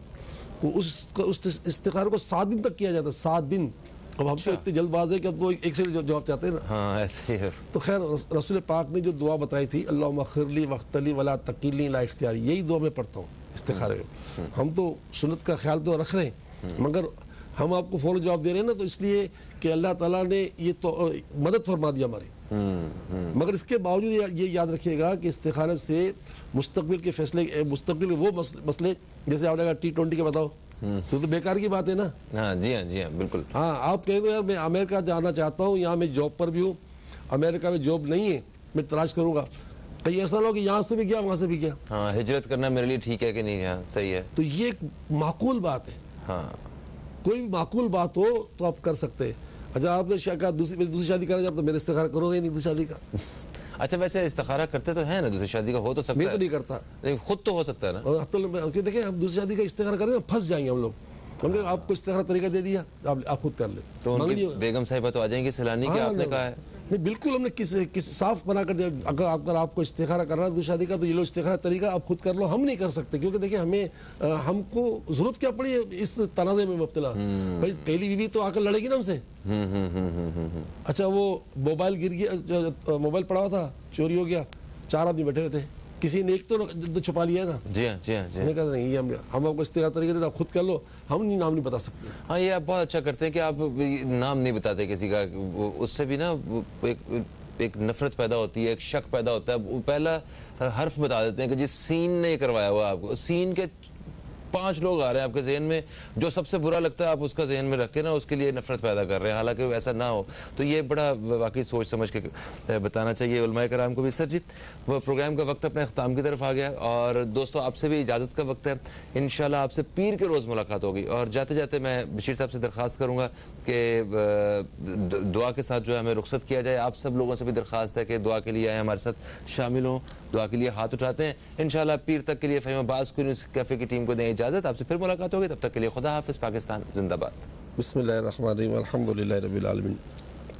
तो उस इस्तिखारे को 7 दिन तक किया जाता है, 7 दिन। अब हम तो इतने जल्दबाज है कि अब तो एक से जवाब चाहते हैं ना। हाँ, ऐसे ही है। तो खैर रसूल पाक ने जो दुआ बताई थी, अल्लाहुम्मा खिरली वक्तली वला तकीलनी ला इख्तियारी, यही दुआ मैं पढ़ता हूँ इस्तिखारे में। हम तो सुन्नत का ख्याल तो रख रहे हैं, मगर हम आपको फ़ौरन जवाब दे रहे हैं ना, तो इसलिए कि अल्लाह ताला ने ये तो मदद फरमा दिया हमारी। मगर इसके बावजूद ये याद रखिएगा कि इस्तिखारे से मुस्तकबिल के फैसले, मुस्तकबिल के वो मसले, जैसे आपने कहा T20 के बताओ, तो बेकार की बात है ना। हाँ जी, हाँ जी, हाँ बिल्कुल। हाँ, आप कहें तो यार मैं अमेरिका जाना चाहता हूँ, यहाँ मैं जॉब पर भी हूँ, अमेरिका में जॉब नहीं है, मैं तलाश करूँगा, कहीं ऐसा ना हो कि यहाँ से भी गया वहाँ से भी गया। हाँ, हिजरत करना मेरे लिए ठीक है कि नहीं? हाँ, सही है। तो ये एक माकूल बात है। हाँ, कोई भी माकूल बात हो तो आप कर सकते हैं। अच्छा, आपने कहा दूसरी शादी करना चाहते तो मेरे इस्तिखारा करोगे नहीं दूसरी शादी का? अच्छा, वैसे इस्तिखारा करते तो है ना, दूसरी शादी का हो तो सकता है। मैं तो नहीं करता, नहीं, खुद तो हो सकता है ना। और तो देखिए हम दूसरी शादी का इस्तिखारा करेंगे फंस जाएंगे हम लोग। हमने आपको इस्तिखारा तरीका दे दिया, आप खुद कर ले। तो उनकी बेगम साहिबा तो आ जाएंगी सैलानी की, आपने कहा है। नहीं, बिल्कुल हमने किस साफ बना कर दिया। अगर आपको इस्तिखारा करना है दूसरी शादी का, तो ये लो इस्तिखारा तरीका आप खुद कर लो, हम नहीं कर सकते। क्योंकि देखिए हमको जरूरत क्या पड़ी है इस तनाज़े में मुब्तला। भाई पहली बीवी तो आकर लड़ेगी ना हमसे। अच्छा, वो मोबाइल गिर गया, मोबाइल पड़ा हुआ था, चोरी हो गया, 4 आदमी बैठे हुए थे, किसी ने एक तो छुपा लिया ना। जी हाँ, जी हाँ, जी। मैंने कहा नहीं, ये हम आपको इस्तिखारा तरीके देते, आप खुद कर लो, हम नाम नहीं बता सकते। हाँ, ये आप बहुत अच्छा करते हैं कि आप नाम नहीं बताते किसी का। उससे भी ना एक नफरत पैदा होती है, एक शक पैदा होता है। वो पहला हर्फ बता देते हैं कि जिस सीन ने करवाया हुआ आपको, सीन के 5 लोग आ रहे हैं आपके जहन में, जो सबसे बुरा लगता है आप उसका जहन में रख के ना उसके लिए नफरत पैदा कर रहे हैं, हालांकि ऐसा ना हो। तो ये बड़ा वाकई सोच समझ के बताना चाहिए उलमाए कराम को भी। सर जी, वो प्रोग्राम का वक्त अपने अख्ताम की तरफ आ गया और दोस्तों आपसे भी इजाज़त का वक्त है। इंशाल्लाह आपसे पीर के रोज़ मुलाकात होगी। और जाते जाते मैं बशीर साहब से दरख्वास्त करूँगा कि दुआ के साथ जो है हमें रुखसत किया जाए। आप सब लोगों से भी दरख्वास्त है कि दुआ के लिए आए, हमारे साथ शामिल हों, दुआ के लिए हाथ उठाते हैं। इंशाल्लाह पीर तक के लिए फ़हीम अब्बास न्यूज़ कैफ़े की टीम को दें इजाज़त। आपसे फिर मुलाकात होगी, तब तक के लिए खुदा हाफ़िज़। पाकिस्तान जिंदाबाद। बिस्मिल्लाहिर्रहमानिर्रहीम, अल्हम्दुलिल्लाहि रब्बिल आलमीन,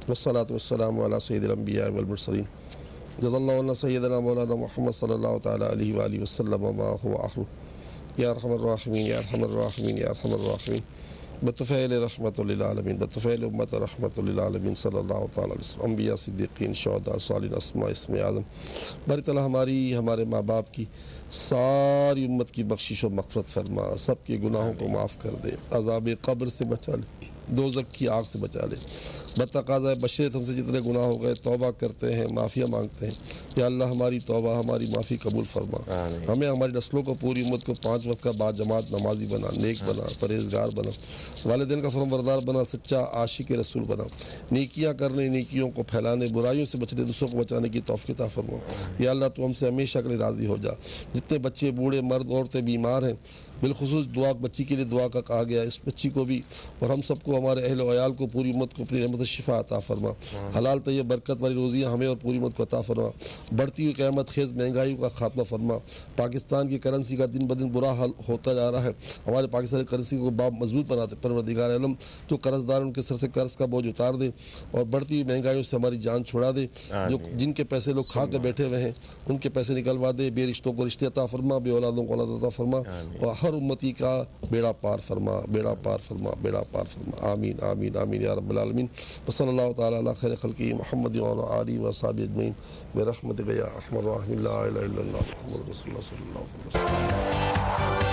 वस्सलातु वस्सलामु अला सय्यिदिल अंबिया वल मुरसलीन, जज़ल्लाहु अन्ना सय्यदना मौलाना मुहम्मद सल्लल्लाहु तआला अलैहि व आलिहि वसल्लम मा हुवा आखिर। या अरहमर राहिमीन, या अरहमर राहिमीन, या अरहमर राहिमीन, बतफ़ैल रहमतुल लिल आलमीन, बतफ़ैल उम्मत रहमतुल लिल आलमीन सल्लल्लाहु तआला अलैहि वसल्लम, अंबिया सिद्दीक़ीन शुहदा सालिहीन अस्मा इस्मे आज़म। बारी तआला हमारी हमारे माँ बाप की सारी उम्मत की बख्शिश और मग़फ़िरत फरमा, सब के गुनाहों को माफ़ कर दे, अज़ाब क़ब्र से बचा ले, दोज़ख की आग से बचा ले। बतक़ाज़ा बशरत हमसे जितने गुनाह हो गए तौबा करते हैं, माफ़िया मांगते हैं। या अल्लाह हमारी तौबा, हमारी माफ़ी कबूल फरमा। हमें हमारी नस्लों को, पूरी उम्मत को 5 वक्त का बाद जमात नमाजी बना, नेक बना, परहेजगार बना, वालिदैन का फरमाबरदार बना, सच्चा आशिक रसूल बना। नेकियां करने, नेकियों को फैलाने, बुराइयों से बचने, दूसरों को बचाने की तौफ़ीक़ अता फरमा। या अल्लाह तू हमसे हमेशा के लिए राज़ी हो जा। जितने बच्चे, बूढ़े, मर्द, औरतें बीमार हैं, बिलखुसूस दुआ बच्ची के लिए दुआ का कहा गया, इस बच्ची को भी और हम सबको, हमारे अहल वयाल को, पूरी उम्मत को अपनी रहमत से शिफा अता फरमा। हलाल तय्यब बरकत वाली रोज़ियाँ हमें और पूरी उम्मत को अता फरमा। बढ़ती हुई क़यामत खेज़ महंगाई का खात्मा फरमा। पाकिस्तान की करेंसी का दिन ब दिन बुरा हाल होता जा रहा है। हमारे पाकिस्तानी करेंसी को बाब मजबूत बनाते परवरदिगार आलम तो कर्ज़दार उनके सर से कर्ज़ का बोझ उतार दे और बढ़ती हुई महंगाइयों से हमारी जान छुड़ा दे। जो जिनके पैसे लोग खा के बैठे हुए हैं उनके पैसे निकलवा दे। बेरिश्तों को रिश्ते अता फरमा, बे औलादों को औलाद अता फरमा और हर उम्मती का बेड़ा पार फरमा, बेड़ा पार फरमा, बेड़ा पार फरमा। आमीन आमीन आमीन या रब्बल आलमीन। सल्लल्लाहु तआला अला खैर खल्क़ी मुहम्मद व आलिहि व अस्हाबिहि अजमईन बिरहमतिका या अरहमर राहिमीन। ला इलाहा इल्लल्लाह मुहम्मदुर रसूलुल्लाह सल्लल्लाहु अलैहि वसल्लम।